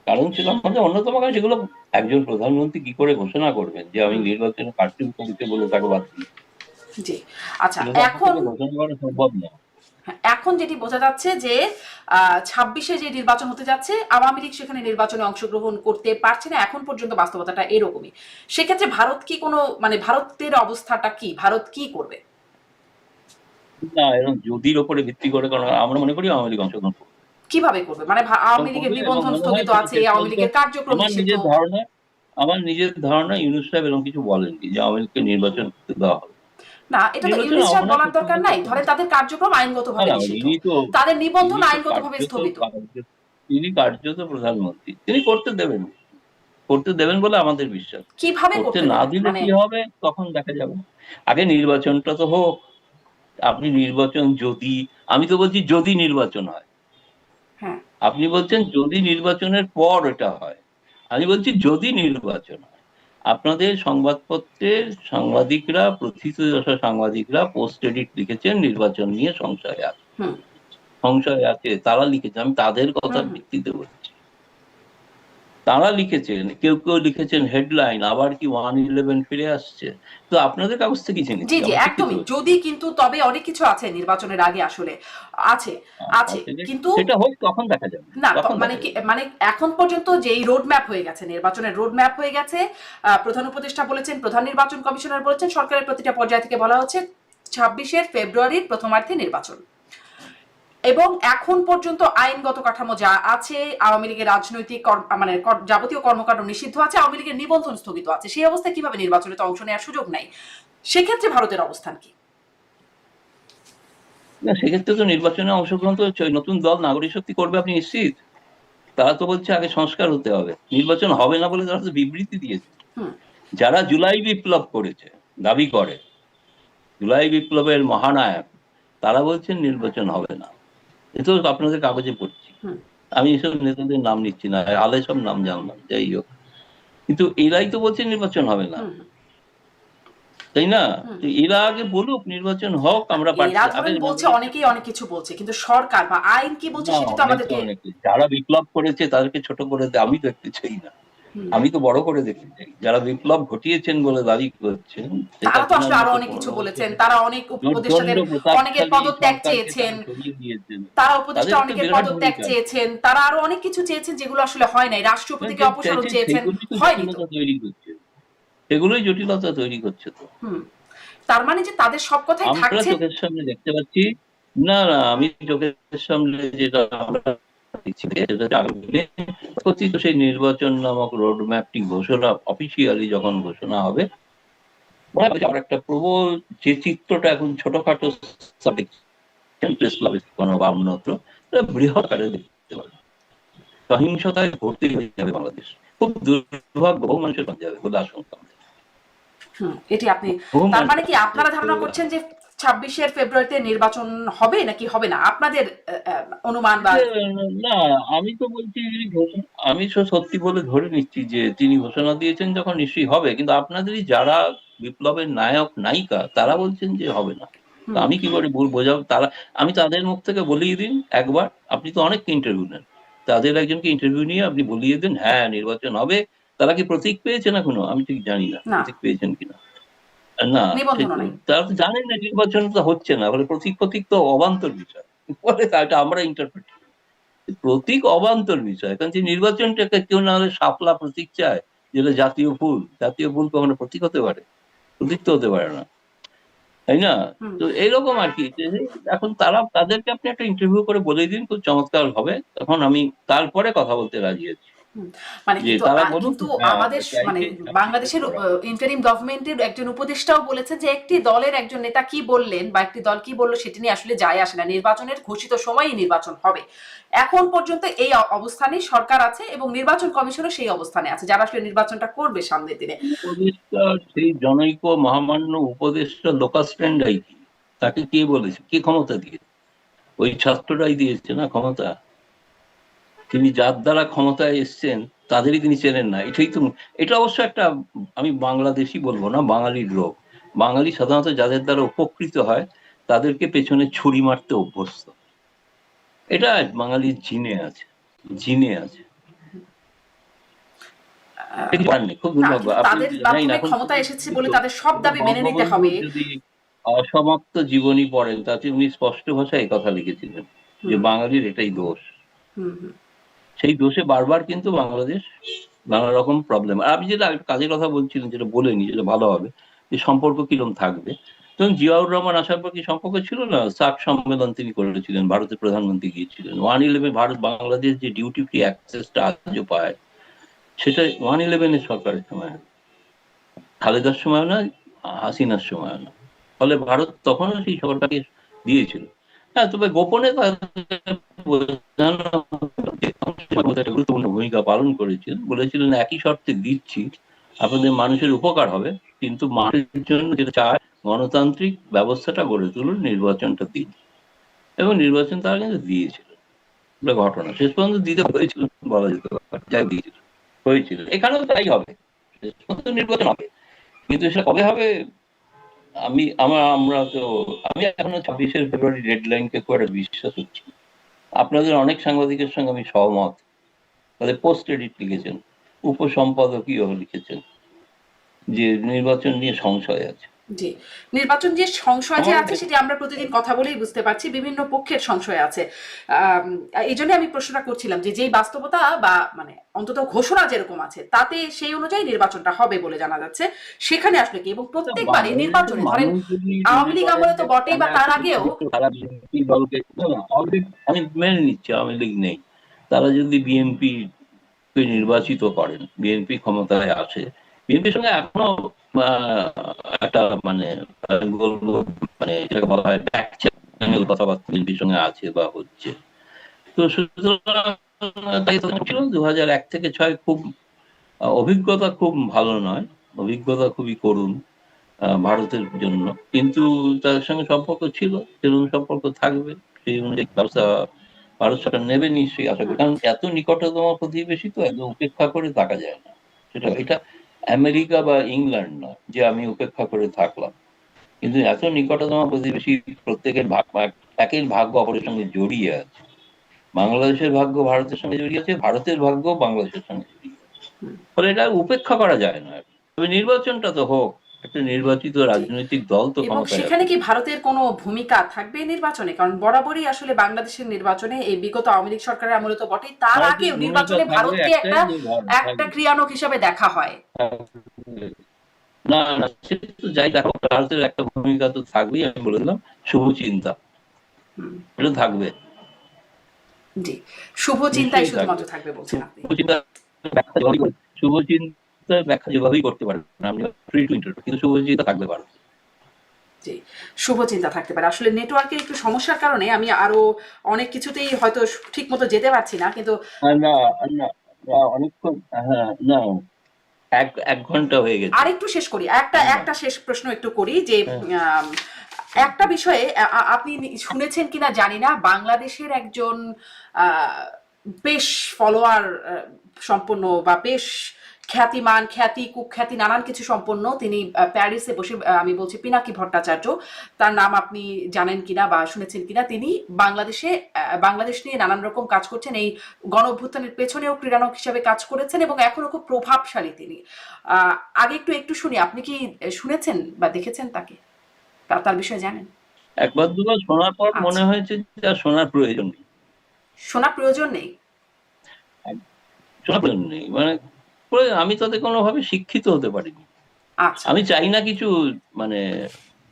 কারণ ছিল আমাদের অন্যতম কারণ, সেগুলো একজন প্রধানমন্ত্রী কি করে ঘোষণা করবেন যে আমি হুম। নির্বাচনে কারচুপি করেছে বলে তাকে বাদ দিই? জি। আচ্ছা সেটা তো আপনার এখন, পক্ষে ঘোষণা করা সম্ভব না। হ্যাঁ, এখন যেটি বোঝা যাচ্ছে যে 26-এ যে নির্বাচন হতে যাচ্ছে, আওয়ামী লীগ সেখানে নির্বাচনে অংশগ্রহণ করতে পারছে না, এখন পর্যন্ত বাস্তবতাটা এরকমই। সেক্ষেত্রে ভারত কি কোনো, মানে ভারতের অবস্থাটা কি, ভারত কি করবে? না, এরকম যদির ওপরে ভিত্তি করে, কারণ আমরা মনে করি আওয়ামী লীগ অংশগ্রহণ করবে কিভাবে করবে? মানে আওয়ামী লীগের এবং নিবন্ধন মনে হয় স্থগিত আছে, শেষ আওয়ামী পর্যন্ত লীগের কার্যক্রম আমার নিষিদ্ধ। নিজের ধারণা আমার নিজের ধারণা ইউনূস সাহেব এরকম কিছু বলেননি যে আওয়ামী লীগকে নির্বাচন করতে দেওয়া হবে। না এটা তো নির্বাচন ইউনিস আমার সাহেব মনে হয় বলার শেষ দরকার পর্যন্ত নাই, করতে ধরেন হবে। তাদের না কার্যক্রম না, নিষিদ্ধ, ইনি তো তাদের নিবন্ধন ইনি তো আইনগতভাবে স্থগিত। তিনি কার্যত প্রধানমন্ত্রী, তিনি করতে দেবেন বলে আমাদের বিশ্বাস। কিভাবে করতে করতে না দেবেন দিলে মানে? কি হবে তখন দেখা যাবে। আগে নির্বাচনটা তো হোক। আপনি নির্বাচন যদি, আমি তো বলছি যদি নির্বাচন হয়, হ্যাঁ। আপনি বলছেন যদি নির্বাচনের পর এটা হয়, আমি বলছি যদি নির্বাচন হয়। আপনাদের সংবাদপত্রের সাংবাদিকরা, প্রথিতযশা সাংবাদিকরা পোস্ট এডিট লিখেছেন নির্বাচন নিয়ে হুম। সংশয় আছে, তারা লিখেছেন, আমি তাদের কথার হুম। হুম। ভিত্তিতে বলছি। তারা লিখেছেন, কেউ কেউ লিখেছেন হেডলাইন, আবার কি 111 ফিরে আসছে। তো আপনাদের কাগজ থেকে জি জেনেছি, জি আমার শিক্ষিত একদমই, হচ্ছি। যদি কিন্তু তবে অনেক কিছু আছে নির্বাচনের আগে আসলে আছে, আছে কিন্তু সেটা হোক, তখন দেখা যাবে, না তখন মানে দেখা কি, যাবে। মানে এখন পর্যন্ত যেই রোড ম্যাপ হয়ে গেছে, নির্বাচনের রোড ম্যাপ হয়ে গেছে, প্রধান উপদেষ্টা বলেছেন, প্রধান নির্বাচন কমিশনার বলেছেন, সরকারের প্রতিটা পর্যায় থেকে বলা হচ্ছে 26 ফেব্রুয়ারির প্রথমার্ধে নির্বাচন। এবং এখন পর্যন্ত আইনগত কাঠামো যা আছে, আওয়ামী লীগের রাজনৈতিক মানে যাবতীয় কর্মকাণ্ড নিষিদ্ধ আছে, আওয়ামী লীগের নিবন্ধন স্থগিত আছে, সেই অবস্থায় কিভাবে নির্বাচনে তো অংশ নেওয়ার সুযোগ নাই? সেক্ষেত্রে ভারতের অবস্থান কি? না, সেক্ষেত্রে তো নির্বাচনে অংশগ্রহণ তো নতুন দল নাগরিক শক্তি করবে, আপনি নিশ্চিত? তারা তো বলছে আগে সংস্কার হতে হবে, নির্বাচন হবে না বলে তারা তো বিবৃতি দিয়েছে। যারা জুলাই বিপ্লব করেছে, দাবি করে জুলাই বিপ্লবের মহানায়ক, তারা বলছেন নির্বাচন হবে না। এ তো আপনাদের কাগজে পড়ছি। আমি এসব নেতাদের নাম নিচ্ছি না, আলে সব নাম জানলাম, যাই হোক, কিন্তু এরাই তো বলছে নির্বাচন হবে না, তাই না? এরা আগে বলুক নির্বাচন হোক, আমরা এরা ধরেন বলছে, অনেকেই অনেক কিছু বলছে, কিন্তু সরকার বা আইন কি বলছে সেটা তো আমাদেরকে। যারা বিপ্লব করেছে তাদেরকে ছোট করে আমি দেখতে চাই না, আমি তো বড় করে দেখতে চাই। যারা বিপ্লব ঘটিয়েছেন বলে দাবি করছেন, তারা তো আসলে আরো অনেক কিছু বলেছেন, তারা অনেক উপদেষ্টাদের অনেকের পদত্যাগ চেয়েছেন, তারা উপদেষ্টা অনেকের পদত্যাগ চেয়েছেন, তারা আরো অনেক কিছু চেয়েছেন যেগুলো আসলে হয় নাই, রাষ্ট্রপতিকে অপসারণ চেয়েছেন, হয়নি তো। সেগুলোই জটিলতা তৈরি করছে। তো তার মানে যে তাদের সব কথাই আমরা থাকছে। চোখের সামনে দেখতে পাচ্ছি, না না, আমি চোখের সামনে যেটা আমরা সেই নির্বাচন নামক রোড ম্যাপটি ঘোষণা অফিসিয়ালি যখন ঘোষণা হবে, আমার একটা প্রবল যে চিত্রটা এখন ছোটখাটো প্রেস ক্লাবে বা অন্যত্র বৃহৎ আকারে দেখতে পাবে, সহিংসতায় ভর্তি হয়ে যাবে বাংলাদেশ, খুব দুর্ভাগ্য, বহু মানুষের বাদ যাবে বলে আশঙ্কা। এটি আপনি, তার মানে কি আপনারা ধারণা করছেন যে 26 ফেব্রুয়ারিতে নির্বাচন হবে নাকি হবে না, আপনাদের অনুমান? বা না, আমি তো বলছি, আমি তো সত্যি বলে ধরে নিচ্ছি যে তিনি ঘোষণা দিয়েছেন যখন নিশ্চয়ই হবে, কিন্তু আপনাদেরই যারা বিপ্লবের নায়ক নায়িকা তারা বলছেন যে হবে না। আমি কি করে বোঝাবো? তারা, আমি তাদের মুখ থেকে বলিয়ে দিন একবার, আপনি তো অনেক ইন্টারভিউ নেন, তাদের একজনকে ইন্টারভিউ নিয়ে আপনি বলিয়ে দিন হ্যাঁ নির্বাচন হবে। তারা কি প্রতীক পেয়েছেন এখনো? আমি ঠিক জানি না প্রতীক পেয়েছেন কিনা। না, তারা তো জানেন না নির্বাচন তো হচ্ছে না, বলে প্রতীক তো অবান্তর বিষয় বলে, এটা আমরা ইন্টারপ্রেট করি। প্রতীক অবান্তর বিষয়, কারণ যে নির্বাচনটাকে কেউ না হলে শাপলা প্রতীক চায়, যেটা জাতীয় ফুল কখনো প্রতীক হতে পারে? প্রতীক তো হতে পারে না, তাই না? তো এইরকম আর কি, এখন তাদেরকে আপনি একটা ইন্টারভিউ করে বলে দিন, খুব চমৎকার হবে, তখন আমি তারপরে কথা বলতে রাজি আছি। মানে কিন্তু আমাদের মানে বাংলাদেশের ইন্টারিম গভর্নমেন্টের একজন উপদেষ্টাও বলেছেন যে একটি দলের একজন নেতা কি বললেন বা একটি দল কি বললো সেটা নিয়ে আসলে যায় আসে না, নির্বাচনের ঘোষিত সময়ই নির্বাচন হবে। এখন পর্যন্ত এই অবস্থানে সরকার আছে এবং নির্বাচন কমিশনও সেই অবস্থানে আছে, যারা আসলে নির্বাচনটা করবে সামনের দিনে। সেই জনৈক মহামান্য উপদেষ্টা লোকাস্ট্যান্ডাই কি, তাকে কে বলেছে, কে ক্ষমতা দিয়েছে? ওই ছাত্ররাই দিয়েছে না ক্ষমতা। তিনি যার দ্বারা ক্ষমতায় এসছেন তাদেরই তিনি চেনেন না, এটাই তো। এটা অবশ্য একটা, আমি বাংলাদেশি বলবো না, বাঙালির রোগ। বাঙালি সাধারণত যাদের দ্বারা উপকৃত হয় তাদেরকে পেছনে ছুরি মারতে অভ্যস্ত, এটা বাঙালির জিনে আছে। খুব দুর্ভাগ্য। তাদের মাধ্যমে ক্ষমতা এসেছে বলে তাদের সব দাবি মেনে নিতে হবে। যদি অসমাপ্ত জীবনী পড়েন তাতে উনি স্পষ্ট ভাষায় এই কথা লিখেছিলেন যে বাঙালির এটাই দোষ। সেই দোষে বারবার কিন্তু বাংলাদেশ নানা রকম প্রবলেম। আর আপনি যেটা কাজের কথা বলছিলেন, যেটা বলেনি, যেটা ভালো হবে, যে সম্পর্ক কিরকম থাকবে। তখন জিয়াউর রহমান আসার পর কি সম্পর্ক ছিল না? সার্ক সম্মেলন তিনি করেছিলেন, ভারতের প্রধানমন্ত্রী গিয়েছিলেন। 111 ভারত বাংলাদেশ যে ডিউটি ফ্রি অ্যাক্সেসটা আজও পায়, সেটা 111 সরকারের সময়, খালেদার সময় না, হাসিনার সময় না। ফলে ভারত তখনও সেই সরকারকে দিয়েছিল। হ্যাঁ, তবে গোপনে গুরুত্বপূর্ণ ভূমিকা পালন করেছিলেন, বলেছিলেন একই শর্তে দিচ্ছি, আপনাদের মানুষের উপকার হবে, কিন্তু মানুষের জন্য যেটা চায় গণতান্ত্রিক ব্যবস্থাটা গড়ে তুলুন, নির্বাচনটা দিন। এবং নির্বাচন তারা কিন্তু দিয়েছিল, ঘটনা শেষ পর্যন্ত দিতে হয়েছিল বলা যেতে পারে, যাই দিয়েছিল হয়েছিল। এখানেও তাই হবে, শেষ পর্যন্ত নির্বাচন হবে, কিন্তু সেটা কবে হবে আমি এখনো 26 ফেব্রুয়ারি ডেডলাইনকে খুব একটা বিশ্বাস হচ্ছি। আপনাদের অনেক সাংবাদিকের সঙ্গে আমি সহমত, তাদের পোস্ট এডিট লিখেছেন, উপসম্পাদকীয় লিখেছেন যে নির্বাচন নিয়ে সংশয় আছে। জি, নির্বাচন যে সংশয় যে আমার আছে সেটি আমরা প্রতিদিন কথা বলেই বুঝতে পারছি, বিভিন্ন পক্ষের সংশয় আছে। এই জন্য আমি প্রশ্নটা করছিলাম যে যেই বাস্তবতা বা মানে অন্তত ঘোষণা যেরকম আছে তাতে সেই অনুযায়ী নির্বাচনটা হবে বলে জানা যাচ্ছে, সেখানে আসলে কি এবং প্রত্যেকবারই বাংলাদেশের নির্বাচনে ধরেন মানুষ যদি আওয়ামী মনে লীগ করেন আমলে তো যে বটেই বা এখানে তার একটা আগেও। নির্দিষ্ট তারা বিএনপি দলকে, না, না, আওয়ামী লীগ আমি মেনে নিচ্ছি আওয়ামী লীগ নেই, তারা যদি বিএনপি কে নির্বাচিত করেন, বিএনপি ক্ষমতায় আসে, বিএনপির সঙ্গে এখনো আহ, একটা মানে আমি বলবো মানে যেটাকে বলা হয় ব্যাক চ্যানেল কথাবার্তা বিএনপির সঙ্গে আছে বা হচ্ছে। তো সুতরাং তাই তো ছিল 2001 থেকে 6 খুব অভিজ্ঞতা খুব ভালো নয়, অভিজ্ঞতা খুবই করুণ ভারতের জন্য, কিন্তু তাদের সঙ্গে সম্পর্ক ছিল, সেরকম সম্পর্ক থাকবে, সেই অনুযায়ী ব্যবস্থা ভারত সরকার নেবে নিশ্চয়ই আশা করি, হুম, কারণ এত নিকটতম প্রতিবেশী তো একদম উপেক্ষা করে থাকা যায় না। সেটা এটা আমেরিকা বা ইংল্যান্ড না যে আমি উপেক্ষা করে থাকলাম, কিন্তু এত নিকটতম প্রতিবেশী, প্রত্যেকের একের ভাগ্য অপরের সঙ্গে জড়িয়ে আছে। বাংলাদেশের ভাগ্য ভারতের সঙ্গে জড়িয়ে আছে, ভারতের ভাগ্য বাংলাদেশের সঙ্গে জড়িয়ে আছে, হুম। ফলে এটা উপেক্ষা করা যায় না। তবে নির্বাচনটা তো হোক, একটা নির্বাচিত জি, রাজনৈতিক দল তো এবং ক্ষমতায় সেখানে আসুক। কি ভারতের কোনো ভূমিকা থাকবে এই নির্বাচনে? কারণ বরাবরই আসলে বাংলাদেশের নির্বাচনে এই বিগত আওয়ামী লীগ সরকারের আমলে তো বটেই, তার ভারতের আগেও ভূমিকা নির্বাচনে থাকবে ভারতকে একটাই, একটা যে একটা ক্রিয়ানক হিসাবে দেখা হয়। না না, সেটা তো যাই দেখো, ভারতের একটা ভূমিকা তো থাকবেই, আমি বলে দিলাম, শুভচিন্তা, হুম, এটা থাকবে, জি, শুভ চিন্তাই নিশ্চয়ই থাকবে। শুধুমাত্র থাকবে বলছেন আপনি। শুভচিন্তা ব্যাখ্যা যেভাবেই শুভচিন্তার ব্যাখ্যা যেভাবেই করতে পারেন, আমি ফ্রি টু ইন্টারপ্রিট, কিন্তু শুভচিন্তা থাকবে ভারত। জি, শুভ চিন্তা থাকতে পারে। আসলে নেটওয়ার্কের একটু সমস্যার কারণে আমি আরো অনেক কিছুতেই হয়তো ঠিক মতো যেতে পারছি না, কিন্তু না না, না, অনেকক্ষণ, হ্যাঁ, না, এক এক ঘন্টা হয়ে গেছে। আরেকটু শেষ করি, একটা না, একটা শেষ প্রশ্ন একটু করি যে হ্যাঁ, আম, একটা বিষয়ে আপনি শুনেছেন কিনা জানি না, বাংলাদেশের একজন আহ, বেশ ফলোয়ার সম্পন্ন বা বেশ খ্যাতিমান, খ্যাতি কুখ্যাতি নানান কিছু সম্পন্ন তিনি প্যারিসে বসে, আমি বলছি পিনাকি ভট্টাচার্য, তার নাম আপনি জানেন কিনা বা শুনেছেন কিনা, তিনি বাংলাদেশে বাংলাদেশ নিয়ে নানান রকম কাজ করছেন, এই গণ অভ্যুত্থানের পেছনেও ক্রীড়ানক হিসাবে কাজ করেছেন এবং এখনো খুব প্রভাবশালী তিনি। আগে একটু একটু শুনি, আপনি কি শুনেছেন বা দেখেছেন তাকে, তার বিষয়ে জানেন? একবার দুবার শোনার পর মনে আচ্ছা, হয়েছে যে আর শোনার প্রয়োজন নেই। শোনা প্রয়োজন নেই। শোনার প্রয়োজন নেই মানে আমি তাতে কোনোভাবে শিক্ষিত হতে পারিনি। আচ্ছা, আমি চাই না কিছু মানে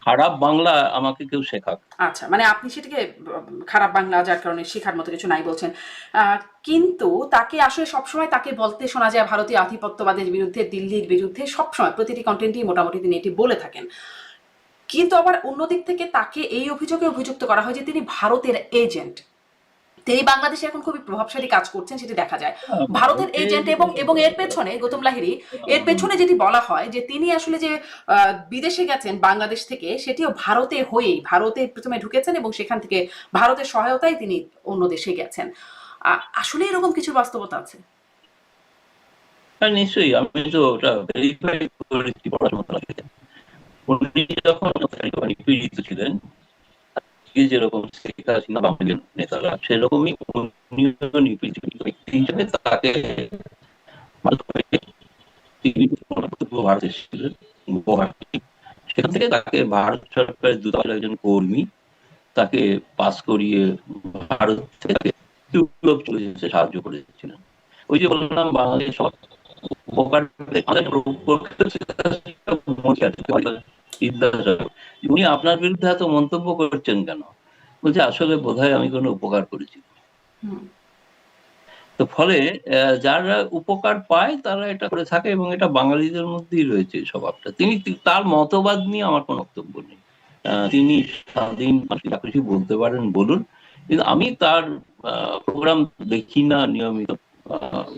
খারাপ বাংলা আমাকে কেউ শেখাক। আচ্ছা, মানে আপনি সেটাকে খারাপ বাংলা যার কারণে শেখার মতো কিছু নাই বলছেন। কিন্তু তাকে আসলে সবসময় তাকে বলতে শোনা যায় ভারতীয় আধিপত্যবাদের বিরুদ্ধে, দিল্লির বিরুদ্ধে, সবসময় প্রতিটি কন্টেন্টই মোটামুটি তিনি এটি বলে থাকেন। কিন্তু আবার অন্যদিক থেকে তাকে এই অভিযোগে অভিযুক্ত করা হয় যে তিনি ভারতের এজেন্ট, তিনি বাংলাদেশে এখন খুবই প্রভাবশালী কাজ করছেন সেটি দেখা যায়। ভারতের ভারতের এজেন্ট এবং এবং এর পেছনে গৌতম লাহিড়ী, এর পেছনে যেটি বলা হয় যে তিনি আসলে যে বিদেশে গেছেন বাংলাদেশ থেকে, সেটিও ভারতে হয়েই, ভারতে প্রথমে ঢুকেছেন এবং সেখান থেকে ভারতের সহায়তায় তিনি অন্য দেশে গেছেন। আসলে এরকম কিছু বাস্তবতা আছে? হ্যাঁ, নিশ্চয়ই, আমি তো ওটা ভেরিফাই করেছি পড়াশোনা থেকে। উনি যখন নিপীড়িত ছিলেন, আজকে যেরকম শেখ হাসিনা বা আমাদের নেতারা সেরকমই উনিও নিপীড়িত ব্যক্তি হিসেবে তাকে ভারত থেকে তিনি পূর্ব ভারতে এসেছিলেন, গুয়াহাটি, সেখান থেকে তাকে ভারত সরকারের দূতাবাসের একজন কর্মী তাকে পাস করিয়ে ভারত থেকে তাকে ইউরোপ চলে যেতে সাহায্য করেছিলেন। ওই যে বললাম বাংলাদেশ সব উপকার উনি আপনার বিরুদ্ধে এত মন্তব্য করছেন কেন, বলছে আসলে বোধহয় আমি কোনো উপকার করেছি। হুম, তো ফলে যারা উপকার পায় তারা এটা করে থাকে, এবং এটা বাঙালিদের মধ্যেই রয়েছে এই স্বভাবটা। তিনি তার মতবাদ নিয়ে আমার কোনো বক্তব্য নেই, তিনি স্বাধীন, যা খুশি বলতে পারেন বলুন, কিন্তু আমি তার প্রোগ্রাম দেখি না নিয়মিত।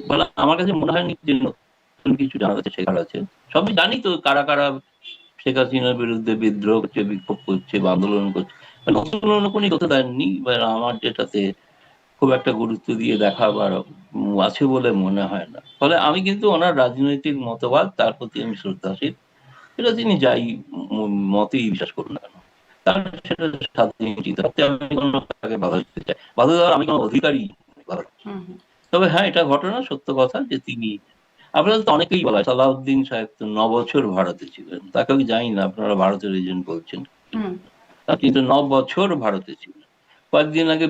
মানে আমার কাছে মনে হয়নি যে নতুন কিছু জানার আছে, শেখার আছে। সবই জানি তো কারা কারা শেখ হাসিনার বিরুদ্ধে বিদ্রোহ করছে, বিক্ষোভ করছে বা আন্দোলন করছে, নতুন কোনো করতে দেননি, আমার যেটাতে খুব একটা গুরুত্ব দিয়ে দেখা বা আছে বলে মনে হয় না। ফলে আমি কিন্তু ওনার রাজনৈতিক মতবাদ, তার প্রতি আমি শ্রদ্ধাশীল, সেটা তিনি যাই মতেই বিশ্বাস করুন না কেন, তার সেটা স্বাধীন চিন্তা, তাতে আমি কোনো তাকে বাধা দিতে চাই, বাধা দেওয়ার আমি কোনো অধিকারী নই, বাধা। হুম, হুম। তবে হ্যাঁ, এটা ঘটনা, সত্য কথা যে তিনি আপনারা তো অনেকেই বলা হয়, সালাউদ্দিন সাহেব তো 9 বছর ভারতে ছিলেন, তাকে আমি জানি না, আপনারা ভারতের এজেন্ট বলছেন, হুম। কিন্তু 9 বছর ভারতে ছিলেন। কয়েকদিন আগে